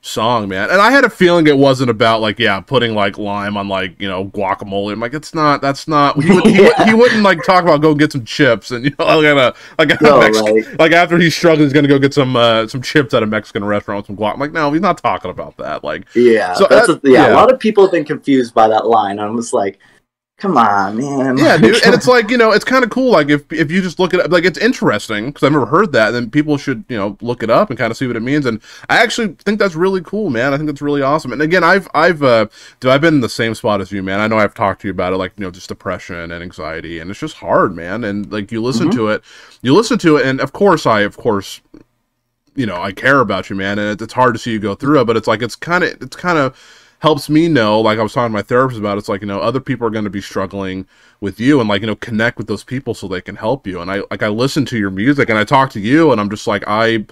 song, man. And I had a feeling it wasn't about, like, putting like lime on, like, you know, guacamole. I'm like, that's not he wouldn't like talk about go get some chips and, you know, like after he's struggling he's gonna go get some chips at a Mexican restaurant with some guac. I'm like, no, he's not talking about that. Like, so a lot of people have been confused by that line. I'm just like, come on, man. Yeah, dude. And it's like, you know, it's kind of cool. Like, if you just look it up, like, it's interesting because I've never heard that. Then people should, you know, look it up and kind of see what it means. And I actually think that's really cool, man. I think that's really awesome. And again, I've been in the same spot as you, man. I know I've talked to you about it, like, you know, just depression and anxiety, and it's just hard, man. And like, you listen to it, and of course, you know, I care about you, man. And it's hard to see you go through it, but it's like, it's kind of helps me know, like I was talking to my therapist about, it's like, you know, other people are going to be struggling with you, and, like, you know, connect with those people so they can help you. And I listen to your music and I talk to you, and I'm just like, I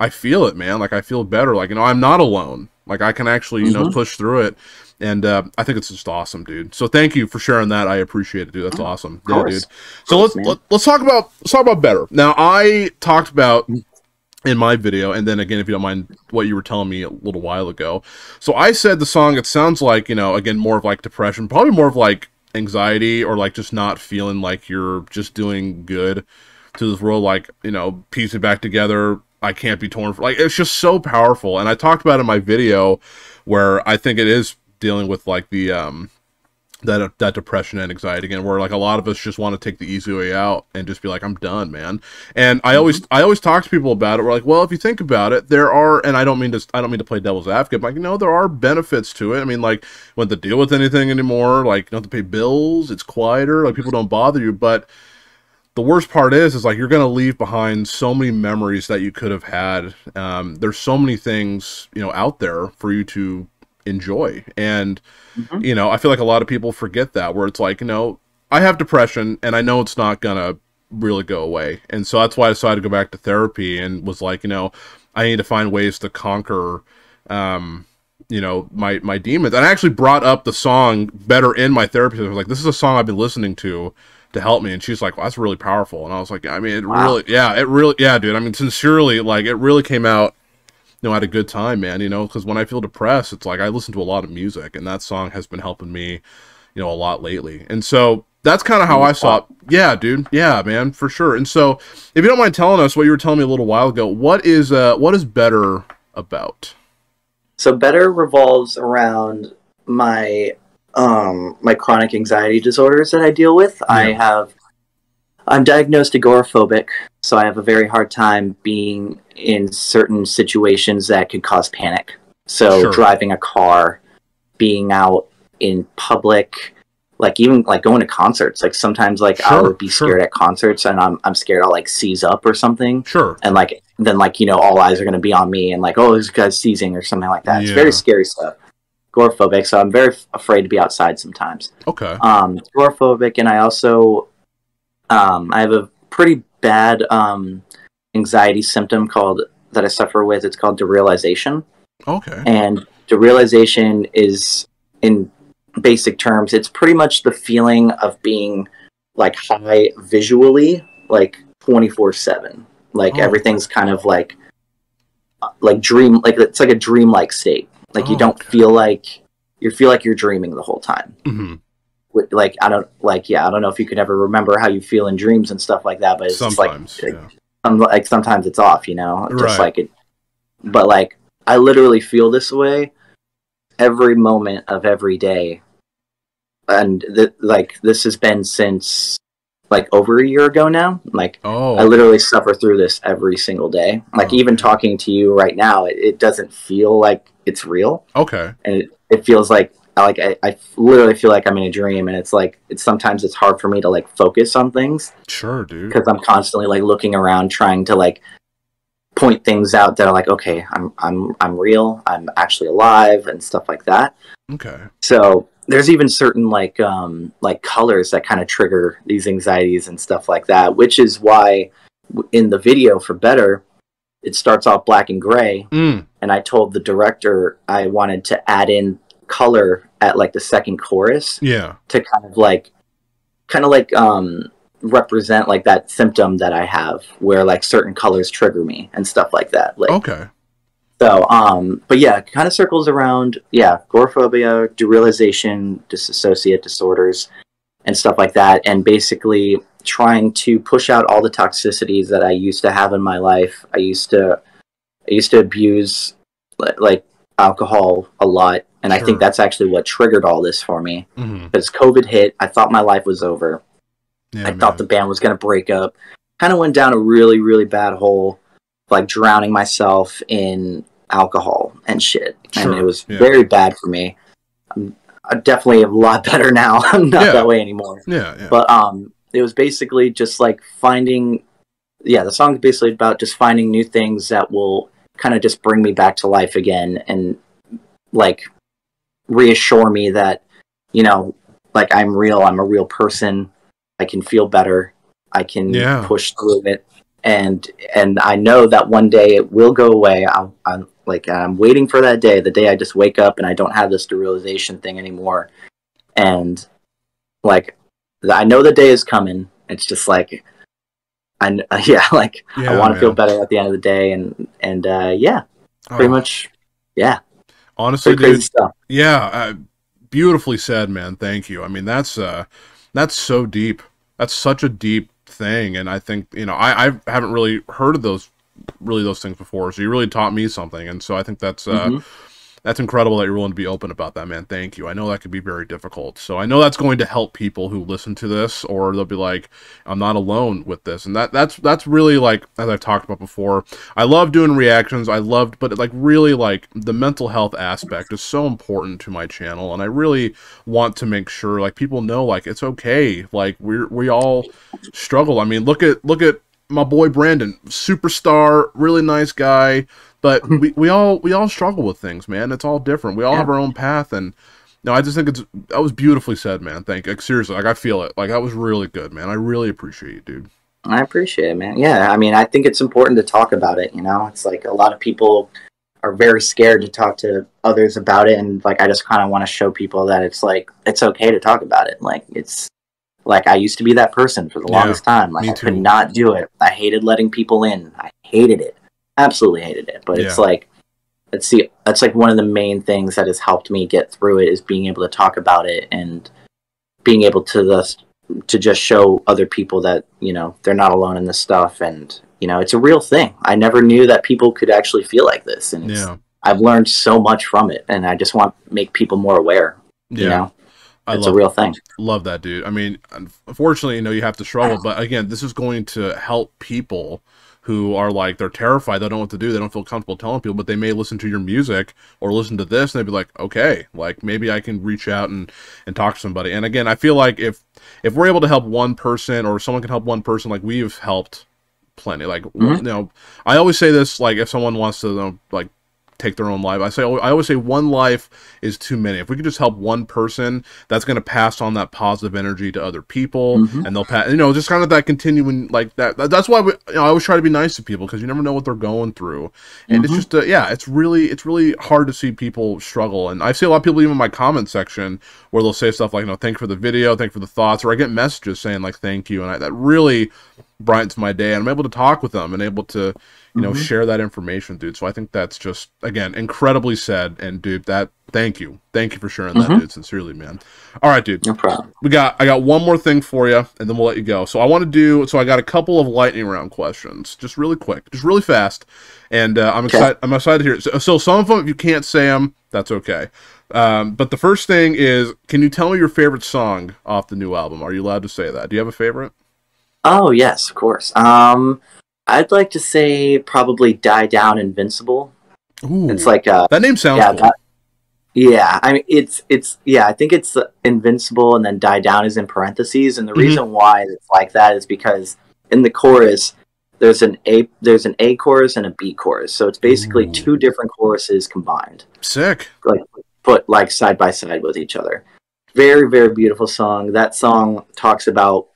feel it, man. Like, I feel better. Like, you know, I'm not alone. Like, I can actually, you know, push through it. And I think it's just awesome, dude. So thank you for sharing that. I appreciate it, dude. That's awesome. Yeah, dude. So let's talk about Better. Now, I talked about in my video, and then again, if you don't mind, what you were telling me a little while ago. So I said the song, it sounds like, you know, again, more of like depression, probably more of like anxiety, or like just not feeling like you're just doing good to this world, like, you know, piece it back together, I can't be torn from, like, it's just so powerful. And I talked about it in my video where I think it is dealing with like the that depression and anxiety again, where like a lot of us just want to take the easy way out and just be like, I'm done, man. And I always talk to people about it. We're like, well, if you think about it, there are, and I don't mean to play devil's advocate, but, like, you know, there are benefits to it. I mean, like, you don't have to deal with anything anymore. Like, you don't have to pay bills. It's quieter. Like, people don't bother you. But the worst part is like, you're going to leave behind so many memories that you could have had. There's so many things, you know, out there for you to enjoy. And you know, I feel like a lot of people forget that, where it's like, you know, I have depression and I know it's not gonna really go away, and so that's why I decided to go back to therapy, and was like, you know, I need to find ways to conquer you know, my demons. And I actually brought up the song Better in my therapy. I was like, this is a song I've been listening to help me, and she's like, well, that's really powerful. And I was like, I mean, it dude, I mean, sincerely, like, it really came out, you know, at a good time, man, you know, because when I feel depressed, it's like, I listen to a lot of music, and that song has been helping me, you know, a lot lately. And so that's kind of how I saw it. Yeah, dude. Yeah, man, for sure. And so if you don't mind telling us what you were telling me a little while ago, what is Better about? So Better revolves around my my chronic anxiety disorders that I deal with. Yeah. I'm diagnosed agoraphobic, So I have a very hard time being in certain situations that could cause panic. So driving a car, being out in public, like even like going to concerts. Like sometimes like I would be scared at concerts, and I'm scared I'll like seize up or something. And like then like, you know, all eyes are going to be on me and like, oh, this guy's seizing or something like that. It's very scary stuff. Agoraphobic, so I'm very afraid to be outside sometimes. Agoraphobic, and I also I have a pretty bad anxiety symptom that I suffer with. It's called derealization. And derealization is, in basic terms, it's pretty much the feeling of being like high visually, like 24/7. Like everything's kind of like dream, like it's like a dreamlike state. Like you don't feel like you're dreaming the whole time. Like I don't know if you could ever remember how you feel in dreams and stuff like that, but it's sometimes, like sometimes it's off, you know, just like it. But like I literally feel this way every moment of every day, and like this has been since like over a year ago now. Like I literally suffer through this every single day. Like even talking to you right now, it doesn't feel like it's real. And it feels like I literally feel like I'm in a dream, and it's like sometimes it's hard for me to like focus on things. Dude. Because I'm constantly like looking around trying to like point things out that are like, okay, I'm real, I'm actually alive, and stuff like that. So there's even certain like colors that kind of trigger these anxieties and stuff like that, which is why in the video for Better, it starts off black and gray. And I told the director I wanted to add in color at like the second chorus to kind of like represent like that symptom that I have where like certain colors trigger me and stuff like that. Like, so but yeah, it kind of circles around agoraphobia, derealization, disassociate disorders and stuff like that, and basically trying to push out all the toxicities that I used to have in my life. I used to abuse like alcohol a lot, and I think that's actually what triggered all this for me. Because COVID hit, I thought my life was over. I thought the band was going to break up. Kind of went down a really, really bad hole, like drowning myself in alcohol and shit. And it was very bad for me. I'm definitely a lot better now. I'm not that way anymore. But it was basically just like finding, the song is basically about just finding new things that will kind of just bring me back to life again, and like reassure me that, you know, like I'm real, I'm a real person. I can feel better. I can push through it, and I know that one day it will go away. I'm waiting for that day, the day I just wake up and I don't have this derealization thing anymore. And like I know the day is coming. It's just like I want to feel better at the end of the day, and pretty much, honestly, crazy dude, stuff. Beautifully said, man. Thank you. I mean, that's so deep. That's such a deep thing, and I think, you know, I haven't really heard of those things before, so you really taught me something, and so I think that's incredible that you're willing to be open about that, man. Thank you. I know that could be very difficult, so I know that's going to help people who listen to this, or they'll be like, I'm not alone with this, and that's really, like, as I've talked about before, I love doing reactions, but like really, like, the mental health aspect is so important to my channel, and I really want to make sure, like, people know, like, it's okay, like, we all struggle. I mean, look at my boy Brandon, superstar, really nice guy, but we all struggle with things, man. It's all different. We all have our own path, and no, I just think that was beautifully said, man. Thank you. Like, seriously, like, I feel it. Like, that was really good, man. I really appreciate you, dude. I appreciate it, man. Yeah, I mean, I think it's important to talk about it, you know? It's like a lot of people are very scared to talk to others about it, and like I just kind of want to show people that it's like it's okay to talk about it. Like, it's like I used to be that person for the longest time. Like, I could not do it. I hated letting people in. I hated it. Absolutely hated it. But it's like, that's like one of the main things that has helped me get through it, is being able to talk about it and being able to just show other people that, you know, they're not alone in this stuff, and, you know, it's a real thing. I never knew that people could actually feel like this, and I've learned so much from it, and I just want to make people more aware, you know? It's a real thing. Love that, dude. I mean, unfortunately, you have to struggle, but again, this is going to help people who are like, they're terrified, they don't know what to do, they don't feel comfortable telling people, but they may listen to your music or listen to this and they'd be like, okay, like maybe I can reach out and talk to somebody. And again, I feel like if we're able to help one person, or someone can help one person, like we've helped plenty. Like, I always say this, like if someone wants to like take their own life, I always say one life is too many. If we could just help one person, that's going to pass on that positive energy to other people, and they'll pass, just kind of that continuing, like that's why I always try to be nice to people, because you never know what they're going through, and it's just it's really hard to see people struggle. And I see a lot of people even in my comment section where they'll say stuff like, thank you for the video, thank you for the thoughts, or I get messages saying like thank you, and that really brightens my day, and I'm able to talk with them and able to share that information, dude. So I think that's just, again, incredibly said. And dude, thank you for sharing that, dude. Sincerely, man. All right, dude. No problem. I got one more thing for you, and then we'll let you go. So I got a couple of lightning round questions, just really quick, just really fast, and I'm excited. I'm excited to hear it. So some of them, if you can't say them, that's okay. But the first thing is, can you tell me your favorite song off the new album? Are you allowed to say that? Do you have a favorite? Oh yes, of course. I'd like to say probably Die Down Invincible. Ooh, it's like that name sounds cool. I mean I think it's Invincible, and then Die Down is in parentheses, and the reason why it's like that is because in the chorus there's an A chorus and a B chorus, so it's basically two different choruses combined. Sick. Like put like side by side with each other. Very, very beautiful song. That song talks about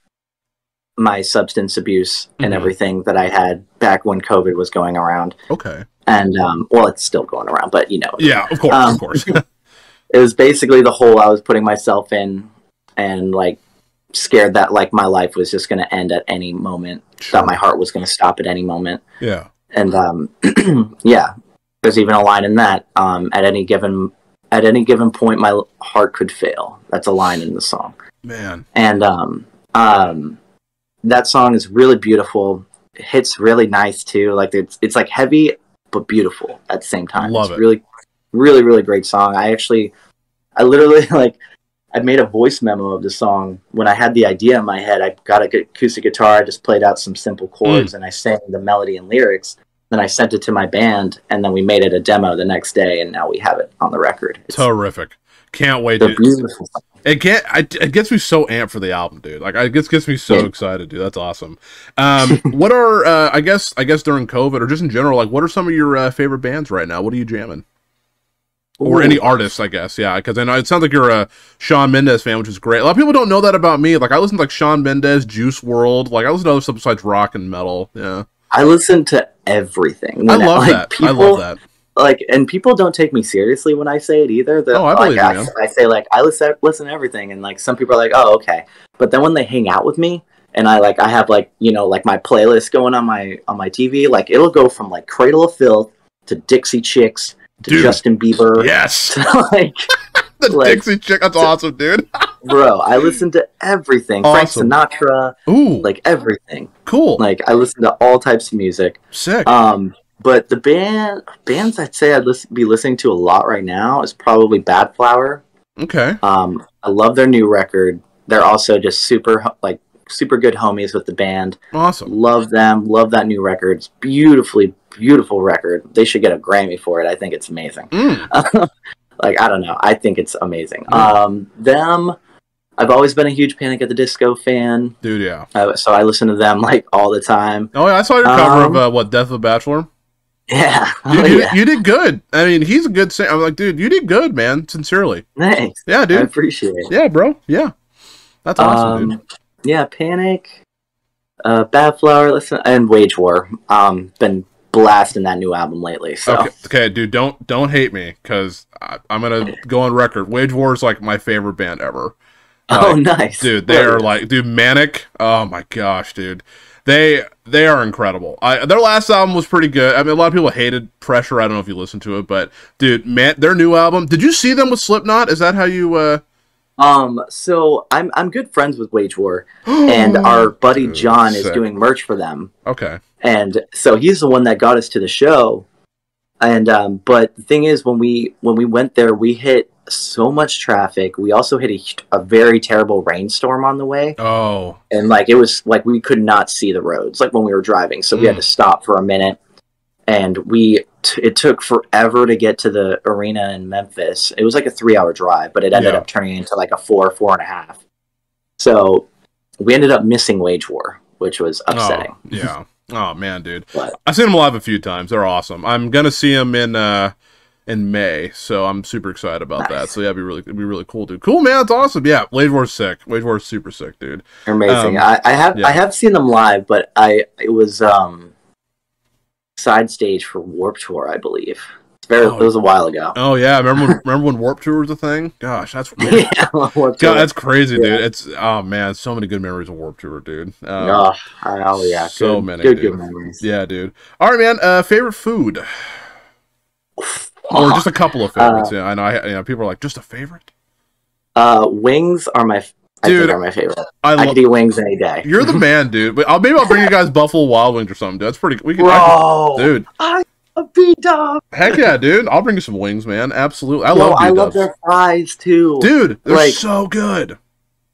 my substance abuse and everything that I had back when COVID was going around. Okay. And, well, it's still going around, but Yeah, of course. It was basically the hole I was putting myself in, and like scared that like my life was just going to end at any moment, that my heart was going to stop at any moment. Yeah. And, there's even a line in that, at any given point, my heart could fail. That's a line in the song. Man. And, that song is really beautiful. It hits really nice too. Like it's like heavy but beautiful at the same time. Love it. Really, really, really great song. I literally I made a voice memo of the song when I had the idea in my head. I got an acoustic guitar. I just played out some simple chords and I sang the melody and lyrics. Then I sent it to my band, and then we made it a demo the next day, and now we have it on the record. It's terrific. Can't wait, dude. Beautiful. It gets me so amped for the album, dude. Like, it gets me so excited, dude. That's awesome. What are, I guess during COVID, or just in general, like, what are some of your favorite bands right now? What are you jamming? Or any artists, I guess, yeah. Because I know it sounds like you're a Shawn Mendes fan, which is great. A lot of people don't know that about me. Like, I listen to, like, Shawn Mendes, Juice WRLD. Like, I listen to other stuff besides rock and metal, yeah. I listen to everything. I love that. I love that. Like, and people don't take me seriously when I say it either. I believe you. I say like I listen to everything, and like some people are like, oh, okay. But then when they hang out with me, and I have like like my playlist going on my TV, like it'll go from like Cradle of Filth to Dixie Chicks to Justin Bieber. Yes. To, like the Dixie Chick. That's awesome, dude. Bro, I listen to everything. Awesome. Frank Sinatra. Ooh. Like everything. Cool. Like I listen to all types of music. Sick. But the bands I'd say I'd be listening to a lot right now is probably Bad Flower. Okay. I love their new record. They're also just super good homies with the band. Awesome. Love them. Love that new record. It's beautiful record. They should get a Grammy for it. I think it's amazing. Like, I don't know. I think it's amazing. Them, I've always been a huge Panic at the Disco fan. Dude, yeah. So I listen to them like all the time. Oh, yeah, I saw your cover of Death of a Bachelor? Yeah. Dude, you did good. I mean, he's a good singer. I'm like, dude, you did good, man. Sincerely. Thanks. Yeah, dude. I appreciate it. Yeah, bro. Yeah. That's awesome, dude. Yeah, Panic, Bad Flower, listen, and Wage War. Been blasting that new album lately. So okay, dude, don't hate me, because I'm gonna go on record. Wage War is like my favorite band ever. Oh, nice, dude. They are like, dude, Manic. Oh my gosh, dude. They are incredible. Their last album was pretty good. I mean, a lot of people hated Pressure. I don't know if you listened to it, but dude, their new album. Did you see them with Slipknot? Is that how you? So I'm good friends with Wage War, and our buddy John is doing merch for them. Okay. And so he's the one that got us to the show, And but the thing is, when we went there, we hit so much traffic. We also hit a very terrible rainstorm on the way. Oh. And like it was like we could not see the roads like when we were driving, so we had to stop for a minute. And it took forever to get to the arena in Memphis. It was like a 3-hour drive, but it ended up turning into like a 4.5. So we ended up missing Wage War, which was upsetting. Oh, yeah. Oh man, dude. But I've seen them live a few times. They're awesome. I'm gonna see them in May, so I'm super excited about that. So yeah, it'd be really cool, dude. Cool, man. It's awesome. Yeah, Wage War's sick. Wage War's super sick, dude. They're amazing. I have seen them live, but it was side stage for Warped Tour, I believe. It was a while ago. Oh yeah, remember when Warped Tour was a thing? Gosh, that's God, that's crazy, dude. It's man, so many good memories of Warped Tour, dude. Yeah, so many good memories. Yeah, dude. All right, man. Favorite food, or just a couple of favorites? Yeah, I know. People are like, just a favorite. Wings are my. I think are my favorite. I could eat wings any day. You're the man, dude. But maybe I'll bring you guys Buffalo Wild Wings or something, dude. That's pretty. Dude. A B-dub. Heck yeah, dude. I'll bring you some wings, man. Absolutely. I love their fries too. Dude, they're like, so good.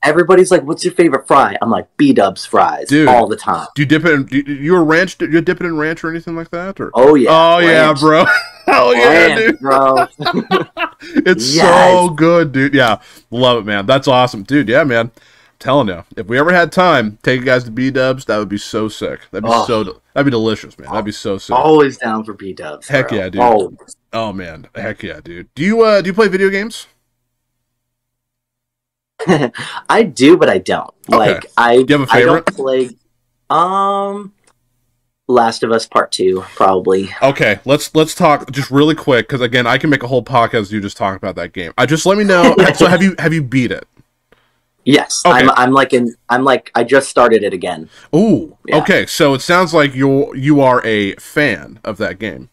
Everybody's like, what's your favorite fry? I'm like, B-dub's fries, dude, all the time. Do you dip it in, do you dip it in ranch or anything like that? Or? Oh yeah. Oh ranch. Yeah, bro. Hell yeah, dude. Bro. It's so good, dude. Yeah. Love it, man. That's awesome. Dude, yeah, man. Telling you, if we ever had time, take you guys to B-dubs, that would be so sick. That'd be delicious, man. That'd be so sick. Always down for B-dubs. Heck bro. Yeah, dude. Always. Oh man, heck yeah, dude. Do you play video games? I do, but I don't. Okay. Like do you have a favorite? I don't play. Last of Us Part 2, probably. Okay, let's talk just really quick, because again, I can make a whole podcast you just talking about that game. Just let me know. So have you beat it? Yes, okay. I'm like I just started it again. Ooh, yeah. Okay. So it sounds like you are a fan of that game.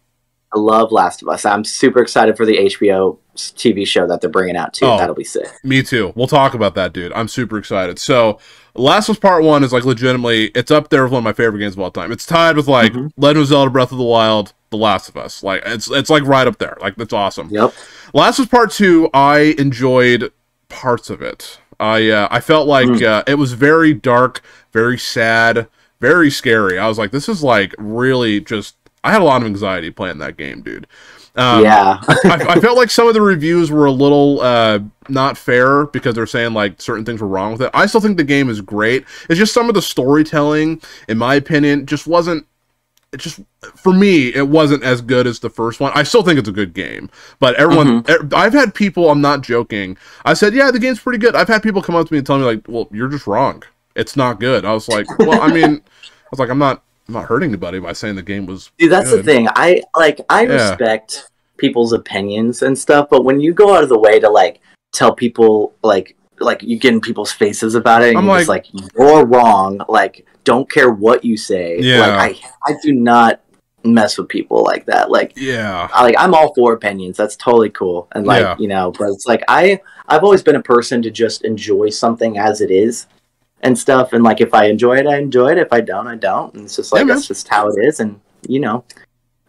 I love Last of Us. I'm super excited for the HBO TV show that they're bringing out too. That'll be sick. Me too. We'll talk about that, dude. I'm super excited. So Last of Us Part 1 is like legitimately, it's up there with one of my favorite games of all time. It's tied with like Legend of Zelda: Breath of the Wild, The Last of Us. Like it's like right up there. Like that's awesome. Yep. Last of Us Part 2, I enjoyed parts of it. I felt like it was very dark, very sad, very scary. I was like, this is like really just. I had a lot of anxiety playing that game, dude. Yeah. I felt like some of the reviews were a little not fair because they're saying like certain things were wrong with it. I still think the game is great. It's just some of the storytelling, in my opinion, just wasn't. It just for me, it wasn't as good as the first one. I still think it's a good game, but everyone, I've had people. I'm not joking. I said, yeah, the game's pretty good. I've had people come up to me and tell me like, well, you're just wrong. It's not good. I was like, well, I mean, I'm not hurting anybody by saying the game was. Dude, that's good. The thing. I respect people's opinions and stuff, but when you go out of the way to like tell people like you get in people's faces about it, and you're just like, you're wrong. Like, don't care what you say. Yeah. Like I do not mess with people like that. Like, yeah. I'm all for opinions. That's totally cool. And like, you know, but it's like I've always been a person to just enjoy something as it is and stuff. And like, if I enjoy it, I enjoy it. If I don't, I don't. And it's just like, that's just how it is. And you know,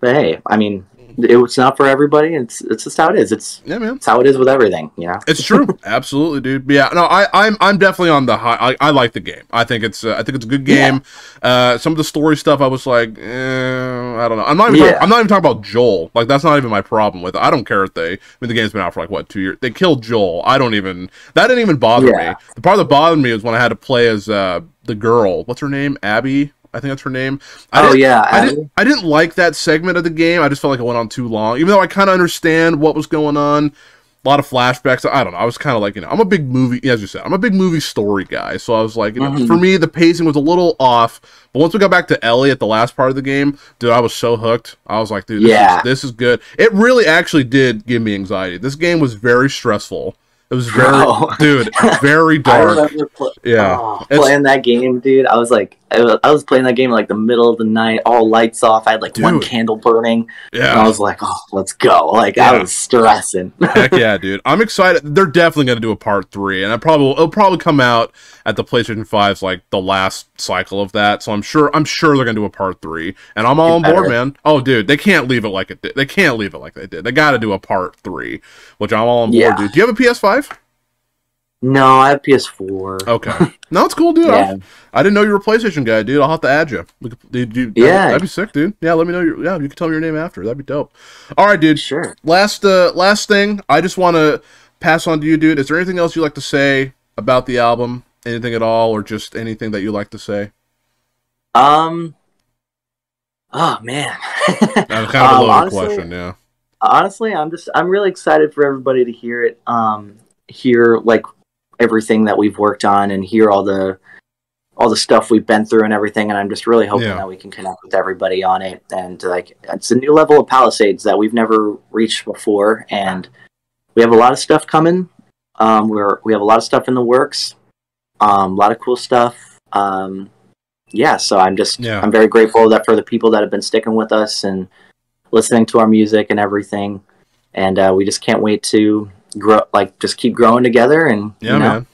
but hey, I mean, it's not for everybody. It's just how it is. It's how it is with everything. You know, it's true. Absolutely, dude. But yeah, no, I'm definitely on the high. I like the game. I think it's a good game. Yeah. Some of the story stuff, I was like, I don't know. I'm not even talking about Joel. Like that's not even my problem with it. I don't care if the game's been out for like what 2 years. They killed Joel. That didn't even bother me. The part that bothered me was when I had to play as the girl. What's her name? Abby. I think that's her name. I didn't like that segment of the game. I just felt like it went on too long. Even though I kind of understand what was going on. A lot of flashbacks. I don't know. I was kind of like, I'm a big movie, as you said, I'm a big movie story guy. So I was like, for me, the pacing was a little off. But once we got back to Ellie at the last part of the game, dude, I was so hooked. I was like, dude, this is good. It really actually did give me anxiety. This game was very stressful. It was very, dude, very dark. I remember Yeah, playing that game, dude. I was playing that game in like the middle of the night, all lights off. I had like one candle burning. Yeah, and I was like, oh, let's go. Like I was stressing. Heck yeah, dude. I'm excited. They're definitely gonna do a part 3, and it'll probably come out at the PlayStation 5's like the last cycle of that. So I'm sure they're gonna do a part 3, and I'm all on board, man. Oh, dude, they can't leave it like it did. They can't leave it like they did. They got to do a part 3, which I'm all on board, dude. Do you have a PS5? No, I have PS4. Okay. No, it's cool, dude. Yeah. I didn't know you were a PlayStation guy, dude. I'll have to add you. That'd be sick, dude. Yeah, let me know. You can tell me your name after. That'd be dope. All right, dude. Sure. Last thing, I just want to pass on to you, dude. Is there anything else you'd like to say about the album? Anything at all, or just anything that you like to say? Oh man. That's kind of a loaded question, yeah. Honestly, I'm really excited for everybody to hear it. Hear like everything that we've worked on and hear all the stuff we've been through and everything, and I'm just really hoping that we can connect with everybody on it, and like it's a new level of Palisades that we've never reached before, and we have a lot of stuff coming. We have a lot of stuff in the works, a lot of cool stuff. So I'm very grateful that for the people that have been sticking with us and listening to our music and everything, and we just can't wait to grow, like just keep growing together and man,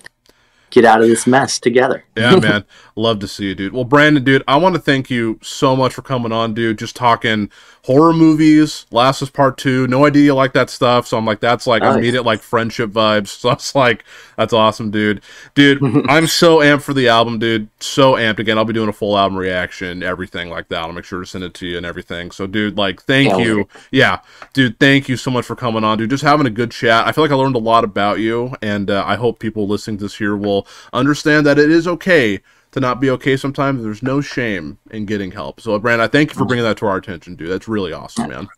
get out of this mess together. Yeah, man. Love to see you, dude. Well, Brandon, dude, I want to thank you so much for coming on, dude. Just talking horror movies, Last is Part 2. No idea you like that stuff, so I'm like, that's like immediate like friendship vibes. So it's like, that's awesome, dude. Dude, I'm so amped for the album, dude. So amped. Again, I'll be doing a full album reaction, everything like that. I'll make sure to send it to you and everything. So, dude, like, thank you. Yeah, dude, thank you so much for coming on, dude. Just having a good chat. I feel like I learned a lot about you, and I hope people listening to this here will understand that it is okay to not be okay sometimes. There's no shame in getting help. So, Brandon, I thank you for bringing that to our attention, dude. That's really awesome, man.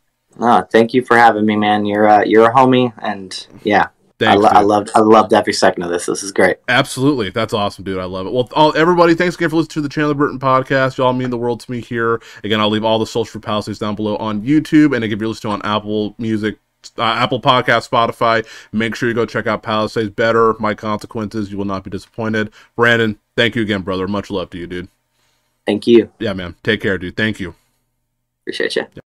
Thank you for having me, man. You're a homie, and yeah. Thanks, I loved every second of this. This is great. Absolutely. That's awesome, dude. I love it. Well, everybody, thanks again for listening to the Chandler Burton podcast. Y'all mean the world to me here. Again, I'll leave all the social for Palisades down below on YouTube, and if you're listening on Apple Music, Apple Podcast, Spotify, make sure you go check out Palisades. Better, My Consequences. You will not be disappointed. Brandon, thank you again, brother. Much love to you, dude. Thank you. Yeah, man. Take care, dude. Thank you. Appreciate you. Yeah.